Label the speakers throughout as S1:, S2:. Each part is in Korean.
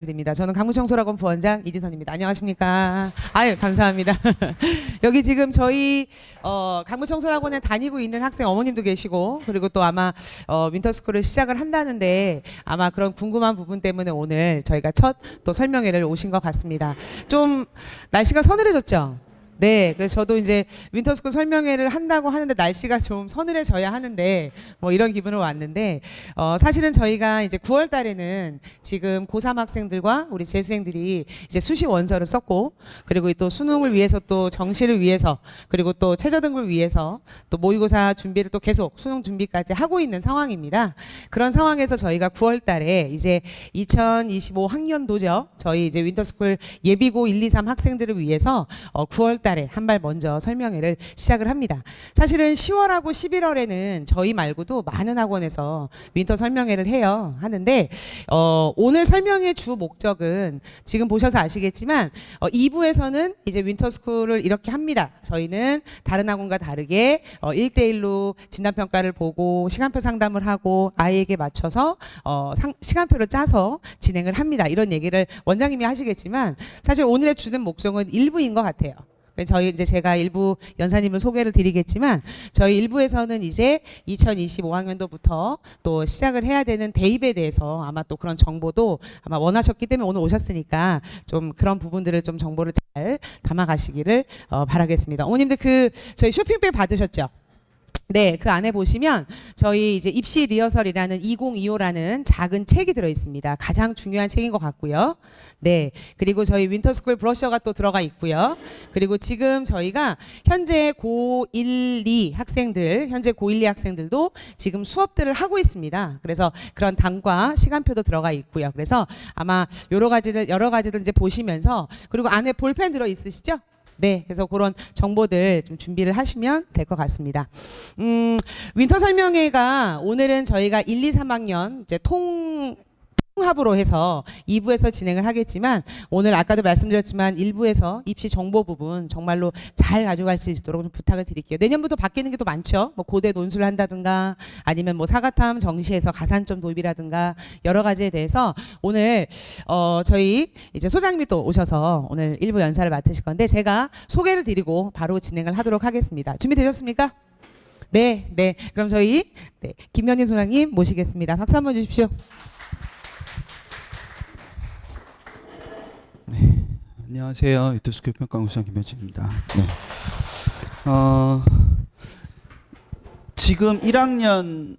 S1: 드립니다. 저는 강북청소학원 부원장 이지선입니다. 안녕하십니까? 아유, 감사합니다. 여기 지금 저희 강북청소학원에 다니고 있는 학생 어머님도 계시고, 그리고 또 아마 윈터스쿨을 시작을 한다는데 아마 그런 궁금한 부분 때문에 오늘 저희가 첫 또 설명회를 오신 것 같습니다. 좀 날씨가 서늘해졌죠? 네, 그래서 저도 이제 윈터스쿨 설명회를 한다고 하는데 날씨가 좀 서늘해져야 하는데 뭐 이런 기분으로 왔는데 사실은 저희가 이제 9월 달에는 지금 고3 학생들과 우리 재수생들이 이제 수시 원서를 썼고, 그리고 또 수능을 위해서 또 정시를 위해서, 그리고 또 최저 등급을 위해서 또 모의고사 준비를 또 계속 수능 준비까지 하고 있는 상황입니다. 그런 상황에서 저희가 9월 달에 이제 2025 학년도죠. 저희 이제 윈터스쿨 예비고 1, 2, 3 학생들을 위해서 9월 달에 한 발 먼저 설명회를 시작을 합니다. 사실은 10월하고 11월에는 저희 말고도 많은 학원에서 윈터 설명회를 해요. 하는데 오늘 설명회 주 목적은 지금 보셔서 아시겠지만 2부에서는 이제 윈터스쿨을 이렇게 합니다. 저희는 다른 학원과 다르게 1대1로 진단평가를 보고 시간표 상담을 하고 아이에게 맞춰서 시간표를 짜서 진행을 합니다. 이런 얘기를 원장님이 하시겠지만 사실 오늘의 주된 목적은 일부인 것 같아요. 저희 이제 제가 일부 연사님을 소개를 드리겠지만 저희 일부에서는 이제 2025학년도부터 또 시작을 해야 되는 대입에 대해서 아마 또 그런 정보도 아마 원하셨기 때문에 오늘 오셨으니까 좀 그런 부분들을 좀 정보를 잘 담아가시기를 바라겠습니다. 어머님들 저희 쇼핑백 받으셨죠? 네, 그 안에 보시면 저희 이제 입시 리허설이라는 2025라는 작은 책이 들어 있습니다. 가장 중요한 책인 것 같고요. 네, 그리고 저희 윈터스쿨 브로셔가 또 들어가 있고요. 그리고 지금 저희가 현재 고1, 2 학생들, 현재 고1, 2 학생들도 지금 수업들을 하고 있습니다. 그래서 그런 단과 시간표도 들어가 있고요. 그래서 아마 여러 가지들 이제 보시면서, 그리고 안에 볼펜 들어 있으시죠? 네, 그래서 그런 정보들 좀 준비를 하시면 될 것 같습니다. 윈터 설명회가 오늘은 저희가 1, 2, 3학년 이제 통합으로 해서 2부에서 진행을 하겠지만, 오늘 아까도 말씀드렸지만 1부에서 입시 정보 부분 정말로 잘 가져갈 수 있도록 좀 부탁을 드릴게요. 내년부터 바뀌는 게 또 많죠. 뭐 고대 논술을 한다든가 아니면 뭐 사과탐 정시에서 가산점 도입이라든가 여러 가지에 대해서 오늘 저희 이제 소장님이 또 오셔서 오늘 1부 연사를 맡으실 건데 제가 소개를 드리고 바로 진행을 하도록 하겠습니다. 준비되셨습니까? 네, 네. 그럼 저희 김현희 소장님 모시겠습니다. 박수 한번 주십시오.
S2: 네, 안녕하세요. 윈터스쿨 평가원장 김현진입니다. 네. 지금 1학년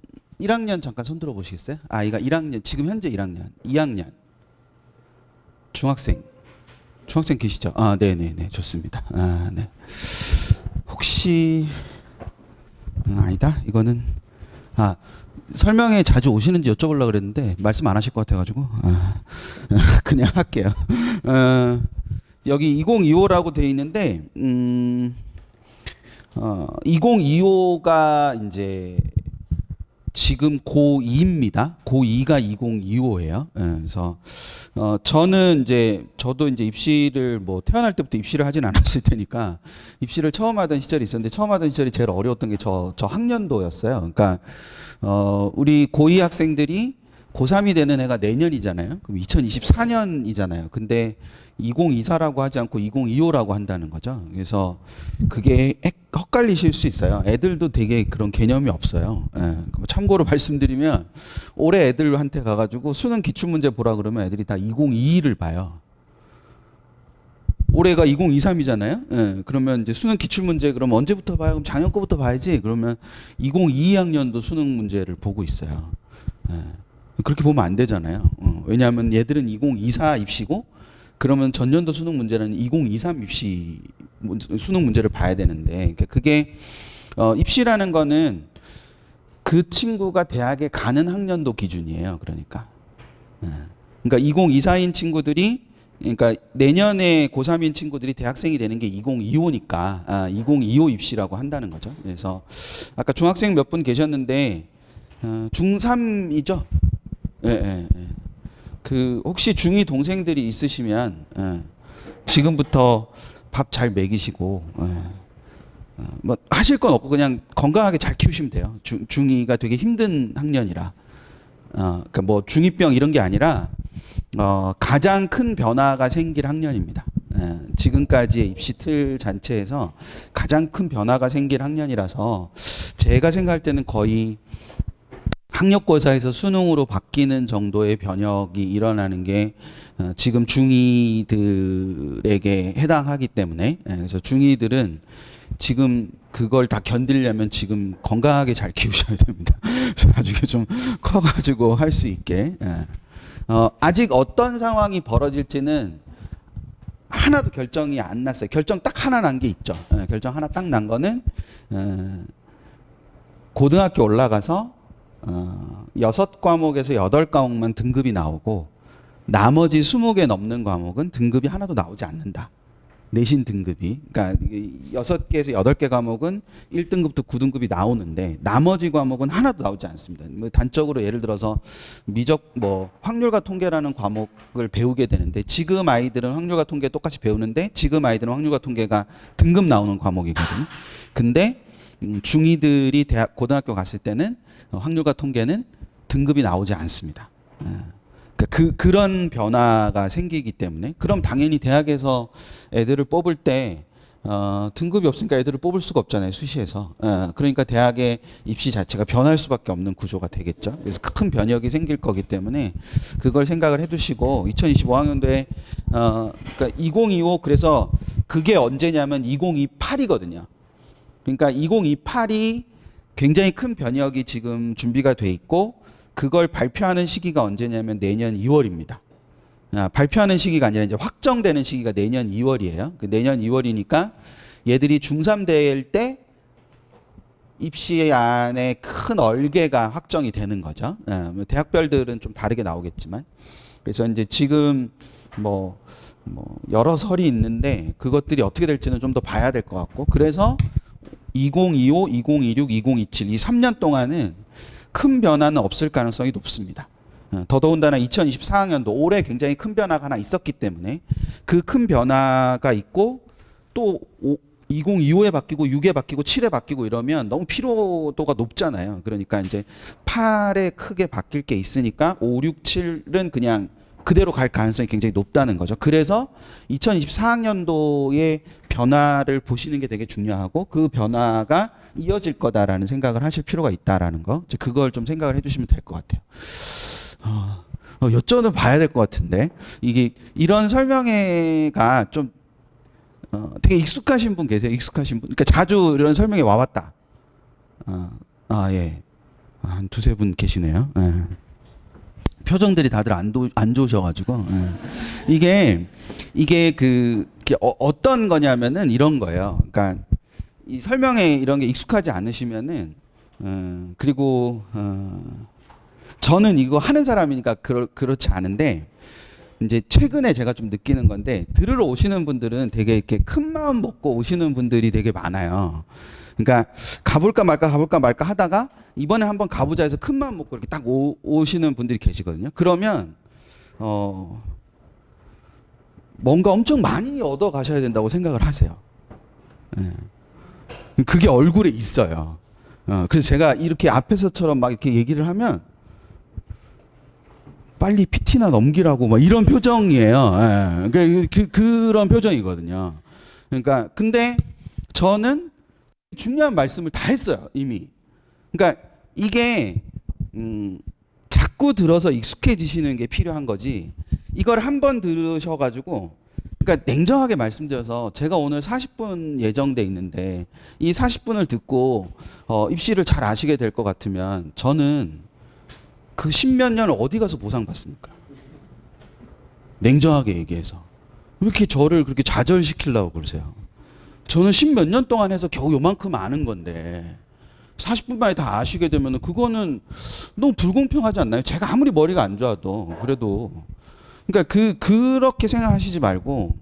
S2: 잠깐 손 들어 보시겠어요? 아이가 1학년, 지금 현재 1학년, 2학년, 중학생 계시죠? 아, 네네네, 좋습니다. 아, 네. 혹시 아니다. 이거는 설명회 자주 오시는지 여쭤보려고 그랬는데 말씀 안 하실 것 같아가지고 그냥 할게요. 여기 2025라고 돼 있는데 2025가 이제 지금 고2입니다. 고2가 2025예요. 그래서 저도 이제 입시를 뭐 태어날 때부터 입시를 하진 않았을 테니까 입시를 처음 하던 시절이 있었는데, 처음 하던 시절이 제일 어려웠던 게 저 학년도였어요. 그러니까 우리 고2 학생들이 고3이 되는 해가 내년이잖아요. 그럼 2024년이잖아요. 근데 2024라고 하지 않고 2025라고 한다는 거죠. 그래서 그게 헷갈리실 수 있어요. 애들도 되게 그런 개념이 없어요. 참고로 말씀드리면 올해 애들한테 가가지고 수능 기출문제 보라 그러면 애들이 다 2022를 봐요. 올해가 2023이잖아요. 그러면 이제 수능 기출문제 그럼 언제부터 봐요? 그럼 작년 거부터 봐야지. 그러면 2022학년도 수능 문제를 보고 있어요. 그렇게 보면 안 되잖아요. 왜냐하면 얘들은 2024 입시고, 그러면 전년도 수능 문제는 2023 입시 수능 문제를 봐야 되는데, 그게 입시라는 거는 그 친구가 대학에 가는 학년도 기준이에요. 그러니까 2024인 친구들이, 그러니까 내년에 고3인 친구들이 대학생이 되는 게 2025니까 2025 입시라고 한다는 거죠. 그래서 아까 중학생 몇 분 계셨는데 중3이죠? 예. 혹시 중2 동생들이 있으시면 지금부터 밥 잘 먹이시고 뭐 하실 건 없고 그냥 건강하게 잘 키우시면 돼요. 중2가 되게 힘든 학년이라 그러니까 뭐 중2병 이런 게 아니라 가장 큰 변화가 생길 학년입니다. 지금까지의 입시 틀 자체에서 가장 큰 변화가 생길 학년이라서 제가 생각할 때는 거의 학력고사에서 수능으로 바뀌는 정도의 변혁이 일어나는 게 지금 중2들에게 해당하기 때문에 그래서 중2들은 지금 그걸 다 견디려면 지금 건강하게 잘 키우셔야 됩니다. 나중에 좀 커가지고 할 수 있게. 아직 어떤 상황이 벌어질지는 하나도 결정이 안 났어요. 결정 딱 하나 난 게 있죠. 결정 하나 딱 난 거는 고등학교 올라가서 6과목에서 8과목만 등급이 나오고 나머지 20개 넘는 과목은 등급이 하나도 나오지 않는다. 내신 등급이. 그러니까 6개에서 8개 과목은 1등급부터 9등급이 나오는데 나머지 과목은 하나도 나오지 않습니다. 뭐 단적으로 예를 들어서 확률과 통계라는 과목을 배우게 되는데 지금 아이들은 확률과 통계 똑같이 배우는데 지금 아이들은 확률과 통계가 등급 나오는 과목이거든요. 근데 중2들이 고등학교 갔을 때는 확률과 통계는 등급이 나오지 않습니다. 그런 변화가 생기기 때문에 그럼 당연히 대학에서 애들을 뽑을 때 등급이 없으니까 애들을 뽑을 수가 없잖아요. 수시에서. 그러니까 대학의 입시 자체가 변할 수밖에 없는 구조가 되겠죠. 그래서 큰 변혁이 생길 거기 때문에 그걸 생각을 해두시고 2025학년도에 그러니까 2025 그래서 그게 언제냐면 2028이거든요. 그러니까 2028이 굉장히 큰 변혁이 지금 준비가 돼 있고 그걸 발표하는 시기가 언제냐면 내년 2월입니다. 발표하는 시기가 아니라 이제 확정되는 시기가 내년 2월이에요. 내년 2월이니까 얘들이 중3 될 때 입시 안에 큰 얼개가 확정이 되는 거죠. 대학별들은 좀 다르게 나오겠지만. 그래서 이제 지금 여러 설이 있는데 그것들이 어떻게 될지는 좀 더 봐야 될 것 같고 그래서 2025, 2026, 2027 이 3년 동안은 큰 변화는 없을 가능성이 높습니다. 더더군다나 2024학년도 올해 굉장히 큰 변화가 하나 있었기 때문에 그 큰 변화가 있고 또 2025에 바뀌고 6에 바뀌고 7에 바뀌고 이러면 너무 피로도가 높잖아요. 그러니까 이제 8에 크게 바뀔 게 있으니까 5, 6, 7은 그냥 그대로 갈 가능성이 굉장히 높다는 거죠. 그래서 2024학년도의 변화를 보시는 게 되게 중요하고 그 변화가 이어질 거다라는 생각을 하실 필요가 있다라는 거. 이제 그걸 좀 생각을 해두시면 될 것 같아요. 여쭤는 봐야 될 것 같은데 이게 이런 설명회가 좀 되게 익숙하신 분 계세요. 익숙하신 분. 그러니까 자주 이런 설명회 와왔다. 예. 한 두세 분 계시네요. 예. 표정들이 다들 안 좋으셔가지고 이게 어떤 거냐면은 이런 거예요. 그러니까 이 설명에 이런 게 익숙하지 않으시면은 그리고 저는 이거 하는 사람이니까 그렇지 않은데 이제 최근에 제가 좀 느끼는 건데 들으러 오시는 분들은 되게 이렇게 큰 마음 먹고 오시는 분들이 되게 많아요. 그러니까 가볼까 말까 하다가 이번에 한번 가보자 해서 큰 마음 먹고 이렇게 딱 오시는 분들이 계시거든요. 그러면 뭔가 엄청 많이 얻어 가셔야 된다고 생각을 하세요. 그게 얼굴에 있어요. 그래서 제가 이렇게 앞에서처럼 막 이렇게 얘기를 하면 빨리 PT나 넘기라고 막 이런 표정이에요. 그런 표정이거든요. 그러니까 근데 저는 중요한 말씀을 다 했어요 이미. 그러니까 이게 자꾸 들어서 익숙해지시는 게 필요한 거지. 이걸 한번 들으셔가지고 그러니까 냉정하게 말씀드려서 제가 오늘 40분 예정돼 있는데 이 40분을 듣고 입시를 잘 아시게 될 것 같으면 저는 그 십몇 년을 어디 가서 보상받습니까? 냉정하게 얘기해서 왜 이렇게 저를 그렇게 좌절시키려고 그러세요? 저는 십몇 년 동안 해서 겨우 요만큼 아는 건데 40분 만에 다 아시게 되면 그거는 너무 불공평하지 않나요? 제가 아무리 머리가 안 좋아도 그래도 그러니까 그렇게 생각하시지 말고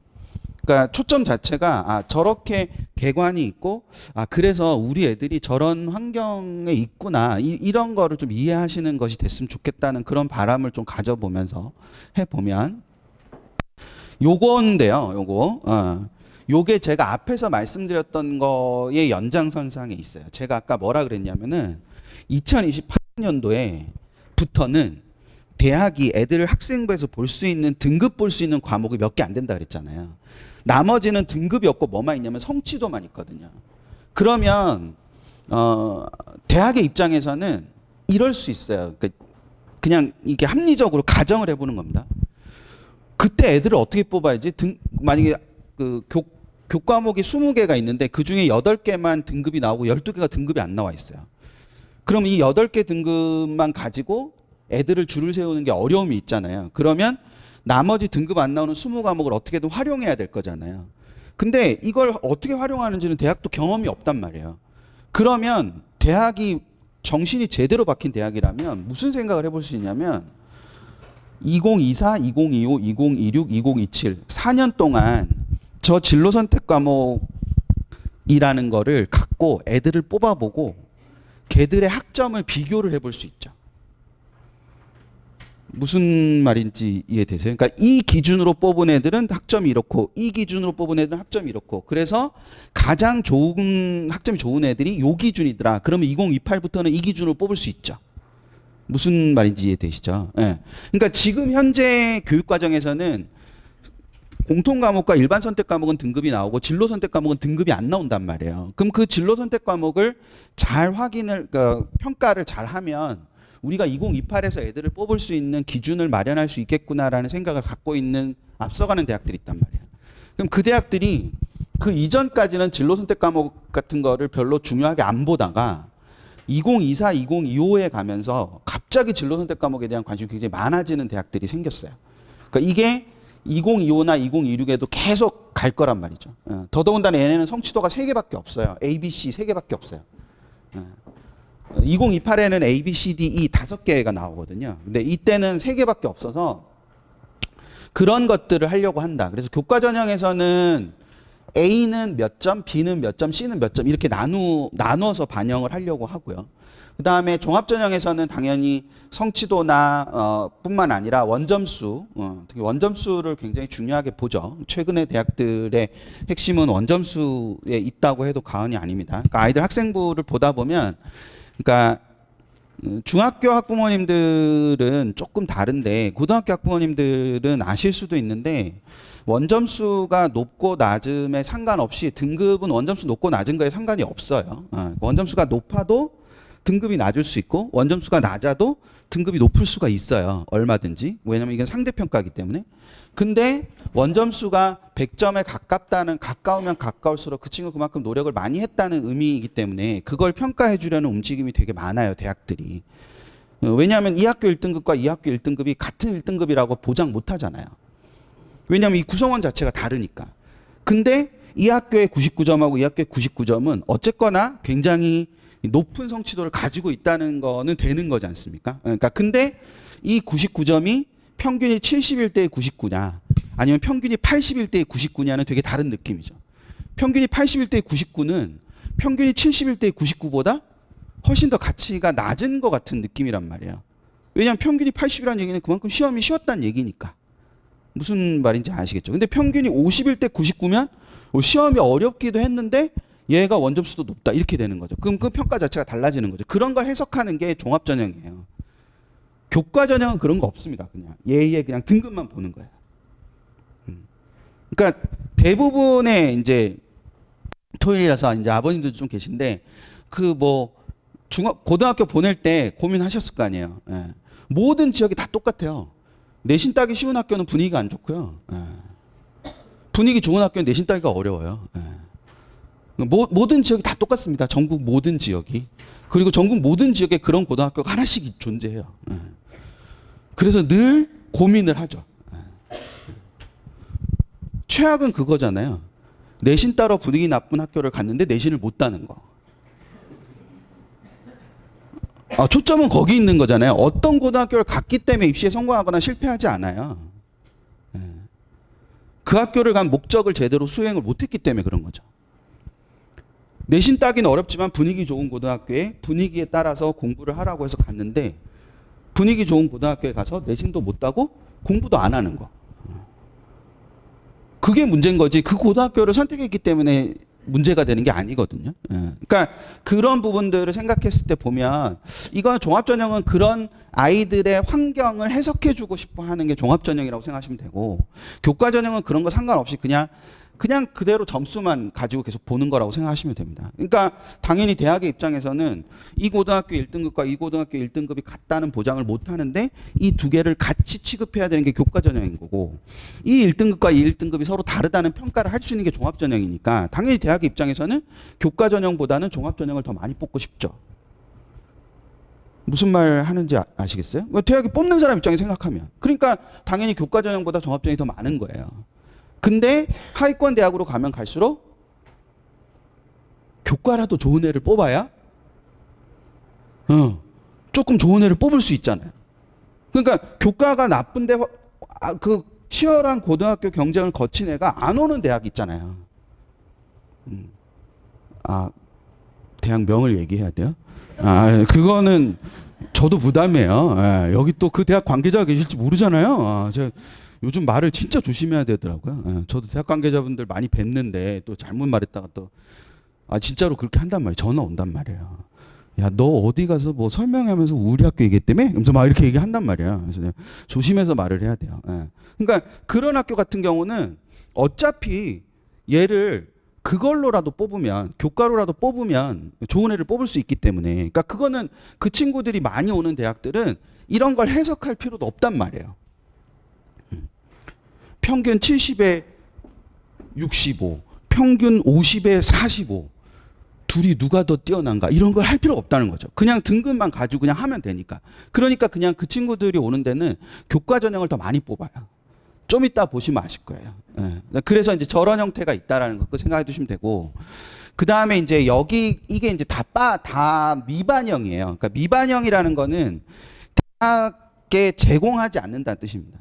S2: 그러니까 초점 자체가 저렇게 개관이 있고 그래서 우리 애들이 저런 환경에 있구나 이런 거를 좀 이해하시는 것이 됐으면 좋겠다는 그런 바람을 좀 가져보면서 해보면 요건데요. 요게 제가 앞에서 말씀드렸던 거의 연장선상에 있어요. 제가 아까 뭐라 그랬냐면은 2028년도에부터는 대학이 애들 학생부에서 볼 수 있는 등급 볼 수 있는 과목이 몇 개 안 된다 그랬잖아요. 나머지는 등급이 없고 뭐만 있냐면 성취도만 있거든요. 그러면 대학의 입장에서는 이럴 수 있어요. 그냥 이게 합리적으로 가정을 해보는 겁니다. 그때 애들을 어떻게 뽑아야지? 만약에 그 교과목이 20개가 있는데 그 중에 8개만 등급이 나오고 12개가 등급이 안 나와 있어요. 그럼 이 8개 등급만 가지고 애들을 줄을 세우는 게 어려움이 있잖아요. 그러면 나머지 등급 안 나오는 20과목을 어떻게든 활용해야 될 거잖아요. 근데 이걸 어떻게 활용하는지는 대학도 경험이 없단 말이에요. 그러면 대학이 정신이 제대로 박힌 대학이라면 무슨 생각을 해볼 수 있냐면 2024, 2025, 2026, 2027 4년 동안 저 진로 선택 과목이라는 거를 갖고 애들을 뽑아보고 걔들의 학점을 비교를 해볼 수 있죠. 무슨 말인지 이해되세요? 그러니까 이 기준으로 뽑은 애들은 학점이 이렇고 이 기준으로 뽑은 애들은 학점이 이렇고 그래서 가장 좋은 학점이 좋은 애들이 요 기준이더라. 그러면 2028부터는 이 기준으로 뽑을 수 있죠. 무슨 말인지 이해되시죠? 예. 그러니까 지금 현재 교육 과정에서는 공통 과목과 일반 선택 과목은 등급이 나오고 진로 선택 과목은 등급이 안 나온단 말이에요. 그럼 그 진로 선택 과목을 잘 평가를 잘 하면 우리가 2028에서 애들을 뽑을 수 있는 기준을 마련할 수 있겠구나라는 생각을 갖고 있는 앞서가는 대학들이 있단 말이에요. 그럼 그 대학들이 그 이전까지는 진로 선택 과목 같은 거를 별로 중요하게 안 보다가 2024, 2025에 가면서 갑자기 진로 선택 과목에 대한 관심이 굉장히 많아지는 대학들이 생겼어요. 그러니까 이게 2025나 2026에도 계속 갈 거란 말이죠. 더더군다나 얘네는 성취도가 3개밖에 없어요. A, B, C 3개밖에 없어요. 2028에는 A, B, C, D, E 5개가 나오거든요. 근데 이때는 3개밖에 없어서 그런 것들을 하려고 한다. 그래서 교과 전형에서는 A는 몇 점, B는 몇 점, C는 몇 점 이렇게 나누어서 반영을 하려고 하고요. 그 다음에 종합 전형에서는 당연히 성취도나 뿐만 아니라 원점수, 특히 원점수를 굉장히 중요하게 보죠. 최근의 대학들의 핵심은 원점수에 있다고 해도 과언이 아닙니다. 그러니까 아이들 학생부를 보다 보면 그러니까 중학교 학부모님들은 조금 다른데 고등학교 학부모님들은 아실 수도 있는데 원점수가 높고 낮음에 상관없이 등급은 원점수 높고 낮은 거에 상관이 없어요. 원점수가 높아도 등급이 낮을 수 있고 원점수가 낮아도 등급이 높을 수가 있어요. 얼마든지. 왜냐면 이건 상대평가이기 때문에. 근데 원점수가 100점에 가까우면 가까울수록 그 친구 그만큼 노력을 많이 했다는 의미이기 때문에 그걸 평가해 주려는 움직임이 되게 많아요. 대학들이. 왜냐하면 이 학교 1등급과 이 학교 1등급이 같은 1등급이라고 보장 못 하잖아요. 왜냐하면 이 구성원 자체가 다르니까. 근데 이 학교의 99점하고 이 학교의 99점은 어쨌거나 굉장히 높은 성취도를 가지고 있다는 거는 되는 거지 않습니까? 그러니까 근데 이 99점이 평균이 71대 99냐 아니면 평균이 81대 99냐는 되게 다른 느낌이죠. 평균이 81대 99는 평균이 71대 99보다 훨씬 더 가치가 낮은 것 같은 느낌이란 말이에요. 왜냐하면 평균이 80이라는 얘기는 그만큼 시험이 쉬웠다는 얘기니까. 무슨 말인지 아시겠죠? 근데 평균이 51대 99면 시험이 어렵기도 했는데 얘가 원점수도 높다 이렇게 되는 거죠. 그럼 그 평가 자체가 달라지는 거죠. 그런 걸 해석하는 게 종합 전형이에요. 교과 전형은 그런 거 없습니다. 그냥 얘의 그냥 등급만 보는 거예요. 그러니까 대부분의 이제 토요일이라서 이제 아버님들 좀 계신데 그 뭐 고등학교 보낼 때 고민하셨을 거 아니에요. 예. 모든 지역이 다 똑같아요. 내신 따기 쉬운 학교는 분위기가 안 좋고요. 예. 분위기 좋은 학교는 내신 따기가 어려워요. 예. 모든 지역이 다 똑같습니다. 전국 모든 지역이. 그리고 전국 모든 지역에 그런 고등학교가 하나씩 존재해요. 그래서 늘 고민을 하죠. 최악은 그거잖아요. 내신 따러 분위기 나쁜 학교를 갔는데 내신을 못 따는 거. 초점은 거기 있는 거잖아요. 어떤 고등학교를 갔기 때문에 입시에 성공하거나 실패하지 않아요. 그 학교를 간 목적을 제대로 수행을 못했기 때문에 그런 거죠. 내신 따기는 어렵지만 분위기 좋은 고등학교에 분위기에 따라서 공부를 하라고 해서 갔는데 분위기 좋은 고등학교에 가서 내신도 못 따고 공부도 안 하는 거. 그게 문제인 거지. 그 고등학교를 선택했기 때문에 문제가 되는 게 아니거든요. 예. 그러니까 그런 부분들을 생각했을 때 보면 이건 종합전형은 그런 아이들의 환경을 해석해주고 싶어 하는 게 종합전형이라고 생각하시면 되고, 교과전형은 그런 거 상관없이 그냥 그대로 점수만 가지고 계속 보는 거라고 생각하시면 됩니다. 그러니까 당연히 대학의 입장에서는 이 고등학교 1등급과 이 고등학교 1등급이 같다는 보장을 못 하는데 이 두 개를 같이 취급해야 되는 게 교과전형인 거고, 이 1등급과 이 1등급이 서로 다르다는 평가를 할 수 있는 게 종합전형이니까 당연히 대학의 입장에서는 교과전형보다는 종합전형을 더 많이 뽑고 싶죠. 무슨 말 하는지 아시겠어요? 대학이 뽑는 사람 입장에 생각하면. 그러니까 당연히 교과전형보다 종합전형이 더 많은 거예요. 근데 하위권 대학으로 가면 갈수록 교과라도 좋은 애를 뽑아야 조금 좋은 애를 뽑을 수 있잖아요. 그러니까 교과가 나쁜데 그 치열한 고등학교 경쟁을 거친 애가 안 오는 대학 있잖아요. 대학 명을 얘기해야 돼요? 그거는 저도 부담해요. 여기 또 그 대학 관계자가 계실지 모르잖아요. 제가 요즘 말을 진짜 조심해야 되더라고요. 저도 대학 관계자분들 많이 뵀는데 또 잘못 말했다가 또 진짜로 그렇게 한단 말이에요. 전화 온단 말이에요. 야, 너 어디 가서 뭐 설명하면서 우리 학교 얘기했다며? 그래서 막 이렇게 얘기한단 말이에요. 그래서 내가 조심해서 말을 해야 돼요. 그러니까 그런 학교 같은 경우는 어차피 얘를 그걸로라도 뽑으면, 교과로라도 뽑으면 좋은 애를 뽑을 수 있기 때문에, 그러니까 그거는 그 친구들이 많이 오는 대학들은 이런 걸 해석할 필요도 없단 말이에요. 평균 70에 65, 평균 50에 45. 둘이 누가 더 뛰어난가 이런 걸 할 필요가 없다는 거죠. 그냥 등급만 가지고 그냥 하면 되니까. 그러니까 그냥 그 친구들이 오는 데는 교과 전형을 더 많이 뽑아요. 좀 이따 보시면 아실 거예요. 그래서 이제 저런 형태가 있다라는 거 생각해 두시면 되고, 그 다음에 이제 여기 이게 이제 다 미반영이에요. 그러니까 미반영이라는 거는 대학에 제공하지 않는다는 뜻입니다.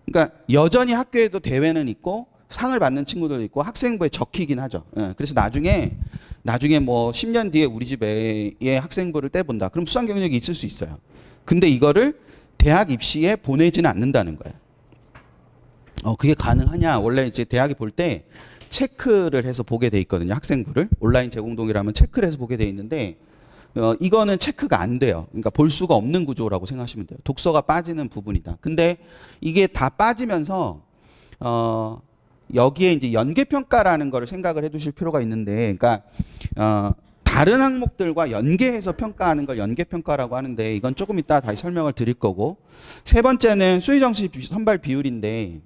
S2: 그러니까 여전히 학교에도 대회는 있고 상을 받는 친구들도 있고 학생부에 적히긴 하죠. 그래서 나중에 뭐 10년 뒤에 우리 집에 학생부를 떼본다. 그럼 수상 경력이 있을 수 있어요. 근데 이거를 대학 입시에 보내지는 않는다는 거예요. 그게 가능하냐? 원래 이제 대학이 볼 때 체크를 해서 보게 돼 있거든요. 학생부를 온라인 제공동이라면 체크를 해서 보게 돼 있는데 이거는 체크가 안 돼요. 그러니까 볼 수가 없는 구조라고 생각하시면 돼요. 독서가 빠지는 부분이다. 근데 이게 다 빠지면서 여기에 이제 연계평가라는 거를 생각을 해 두실 필요가 있는데, 그러니까 다른 항목들과 연계해서 평가하는 걸 연계평가라고 하는데, 이건 조금 이따 다시 설명을 드릴 거고, 세 번째는 수의정시 선발 비율인데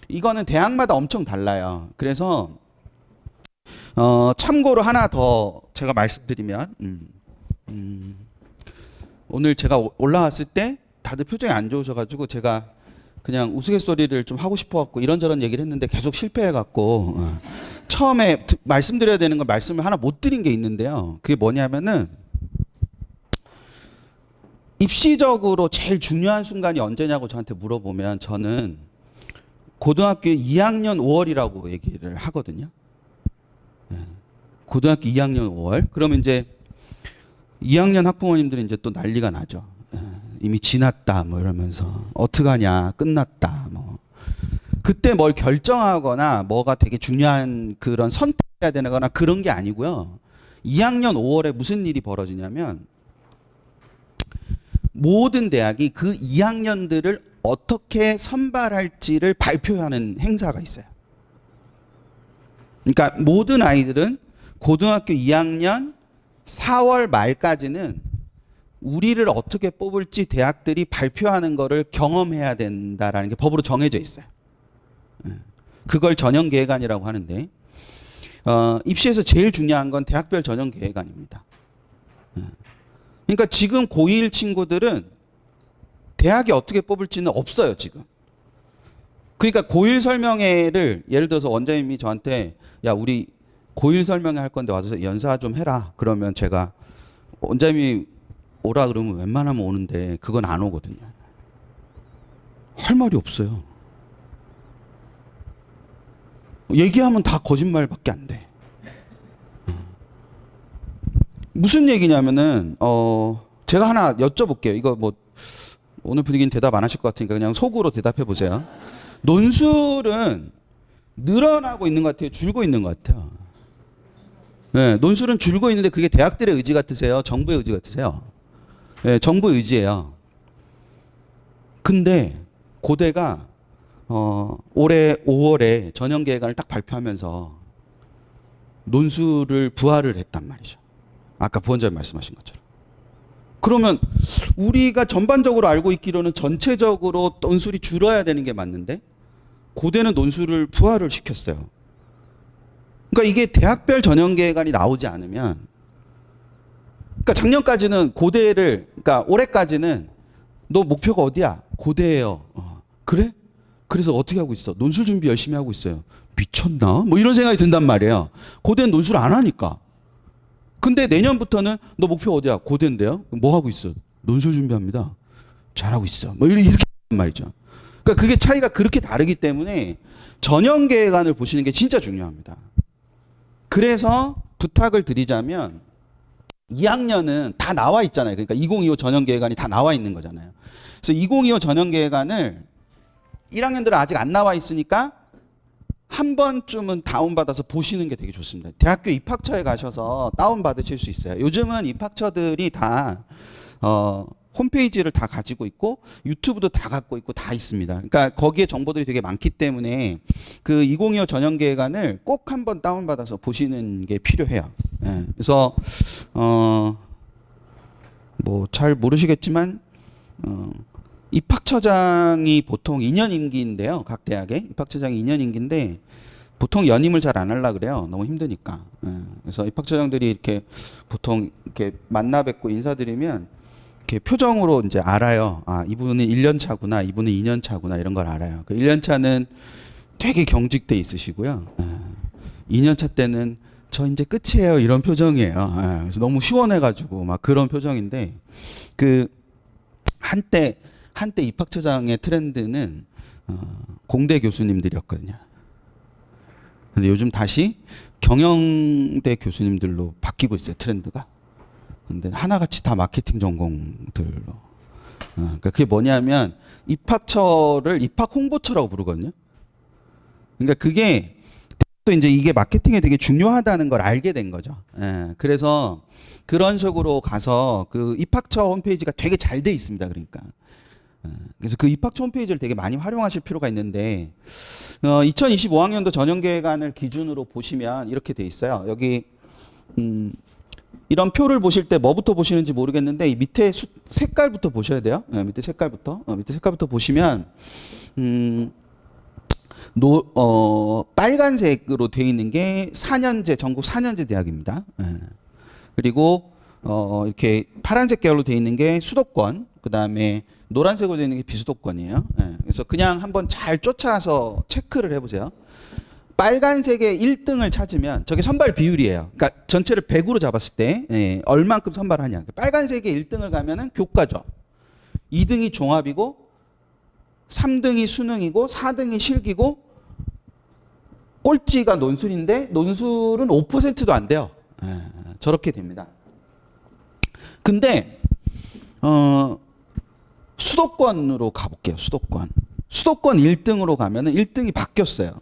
S2: 이거는 대학마다 엄청 달라요. 그래서 참고로 하나 더 제가 말씀드리면, 오늘 제가 올라왔을 때 다들 표정이 안 좋으셔가지고 제가 그냥 우스갯소리를 좀 하고 싶어갖고 이런저런 얘기를 했는데 계속 실패해갖고 처음에 말씀드려야 되는 걸 말씀을 하나 못 드린 게 있는데요. 그게 뭐냐면은 입시적으로 제일 중요한 순간이 언제냐고 저한테 물어보면 저는 고등학교 2학년 5월이라고 얘기를 하거든요. 고등학교 2학년 5월. 그러면 이제 2학년 학부모님들이 이제 또 난리가 나죠. 이미 지났다 뭐 이러면서 어떡하냐, 끝났다 뭐. 그때 뭘 결정하거나 뭐가 되게 중요한 그런 선택해야 되거나 그런 게 아니고요. 2학년 5월에 무슨 일이 벌어지냐면 모든 대학이 그 2학년들을 어떻게 선발할지를 발표하는 행사가 있어요. 그러니까 모든 아이들은 고등학교 2학년 4월 말까지는 우리를 어떻게 뽑을지 대학들이 발표하는 거를 경험해야 된다라는 게 법으로 정해져 있어요. 그걸 전형계획안이라고 하는데 입시에서 제일 중요한 건 대학별 전형계획안입니다. 그러니까 지금 고2 친구들은 대학이 어떻게 뽑을지는 없어요, 지금. 그러니까 고1 설명회를 예를 들어서 원장님이 저한테 야, 우리 고1 설명회 할 건데 와서 연사 좀 해라. 그러면 제가 원장님이 오라 그러면 웬만하면 오는데 그건 안 오거든요. 할 말이 없어요. 얘기하면 다 거짓말밖에 안 돼. 무슨 얘기냐면은 제가 하나 여쭤볼게요. 이거 뭐 오늘 분위기는 대답 안 하실 것 같으니까 그냥 속으로 대답해 보세요. 논술은 늘어나고 있는 것 같아요? 줄고 있는 것 같아요? 예, 논술은 줄고 있는데 그게 대학들의 의지 같으세요? 정부의 의지 같으세요? 예, 정부 의지예요. 근데 고대가 올해 5월에 전형 계획안을 딱 발표하면서 논술을 부활을 했단 말이죠. 아까 부원장님 말씀하신 것처럼. 그러면 우리가 전반적으로 알고 있기로는 전체적으로 논술이 줄어야 되는 게 맞는데 고대는 논술을 부활을 시켰어요. 그러니까 이게 대학별 전형 계획안이 나오지 않으면, 그러니까 작년까지는 고대를, 그러니까 올해까지는 너 목표가 어디야? 고대예요. 그래? 그래서 어떻게 하고 있어? 논술 준비 열심히 하고 있어요. 미쳤나? 뭐 이런 생각이 든단 말이에요. 고대는 논술 안 하니까. 근데 내년부터는 너 목표 어디야? 고대인데요. 뭐 하고 있어? 논술 준비합니다. 잘하고 있어. 뭐 이렇게 말이죠. 그러니까 그게 차이가 그렇게 다르기 때문에 전형 계획안을 보시는 게 진짜 중요합니다. 그래서 부탁을 드리자면 2학년은 다 나와 있잖아요. 그러니까 2025 전형 계획안이 다 나와 있는 거잖아요. 그래서 2025 전형 계획안을 1학년들은 아직 안 나와 있으니까 한 번쯤은 다운받아서 보시는 게 되게 좋습니다. 대학교 입학처에 가셔서 다운받으실 수 있어요. 요즘은 입학처들이 다 홈페이지를 다 가지고 있고 유튜브도 다 갖고 있고 다 있습니다. 그러니까 거기에 정보들이 되게 많기 때문에 그 2025 전형 계획안을 꼭 한번 다운받아서 보시는 게 필요해요. 예. 그래서 뭐 잘 모르시겠지만 입학처장이 보통 2년 임기인데요. 각 대학에 입학처장이 2년 임기인데 보통 연임을 잘 안 하려고 그래요. 너무 힘드니까. 예. 그래서 입학처장들이 이렇게 보통 이렇게 만나 뵙고 인사드리면 이렇게 표정으로 이제 알아요. 아, 이분은 1년 차구나, 이분은 2년 차구나 이런 걸 알아요. 그 1년 차는 되게 경직돼 있으시고요. 2년 차 때는 저 이제 끝이에요 이런 표정이에요. 그래서 너무 시원해가지고 막 그런 표정인데 그 한때 입학처장의 트렌드는 공대 교수님들이었거든요. 근데 요즘 다시 경영대 교수님들로 바뀌고 있어요, 트렌드가. 근데 하나같이 다 마케팅 전공들로. 그러니까 그게 뭐냐면 입학처를 입학 홍보처라고 부르거든요. 그러니까 그게 또 이제 이게 마케팅에 되게 중요하다는 걸 알게 된 거죠. 예, 그래서 그런 식으로 가서 그 입학처 홈페이지가 되게 잘 돼 있습니다. 그러니까. 그래서 그 입학처 홈페이지를 되게 많이 활용하실 필요가 있는데 2025학년도 전형계획안을 기준으로 보시면 이렇게 돼 있어요. 여기 이런 표를 보실 때 뭐부터 보시는지 모르겠는데 이 밑에 색깔부터 보셔야 돼요. 밑에 색깔부터 보시면 빨간색으로 되어 있는 게 4년제 전국 4년제 대학입니다. 그리고 이렇게 파란색 계열로 되어 있는 게 수도권, 그 다음에 노란색으로 되어 있는 게 비수도권이에요. 그래서 그냥 한번 잘 쫓아서 체크를 해보세요. 빨간색의 1등을 찾으면 저게 선발 비율이에요. 그러니까 전체를 100으로 잡았을 때 얼만큼 선발하냐. 빨간색의 1등을 가면은 교과죠. 2등이 종합이고 3등이 수능이고 4등이 실기고 꼴찌가 논술인데 논술은 5%도 안 돼요. 저렇게 됩니다. 근데 수도권으로 가볼게요. 수도권 1등으로 가면은 1등이 바뀌었어요.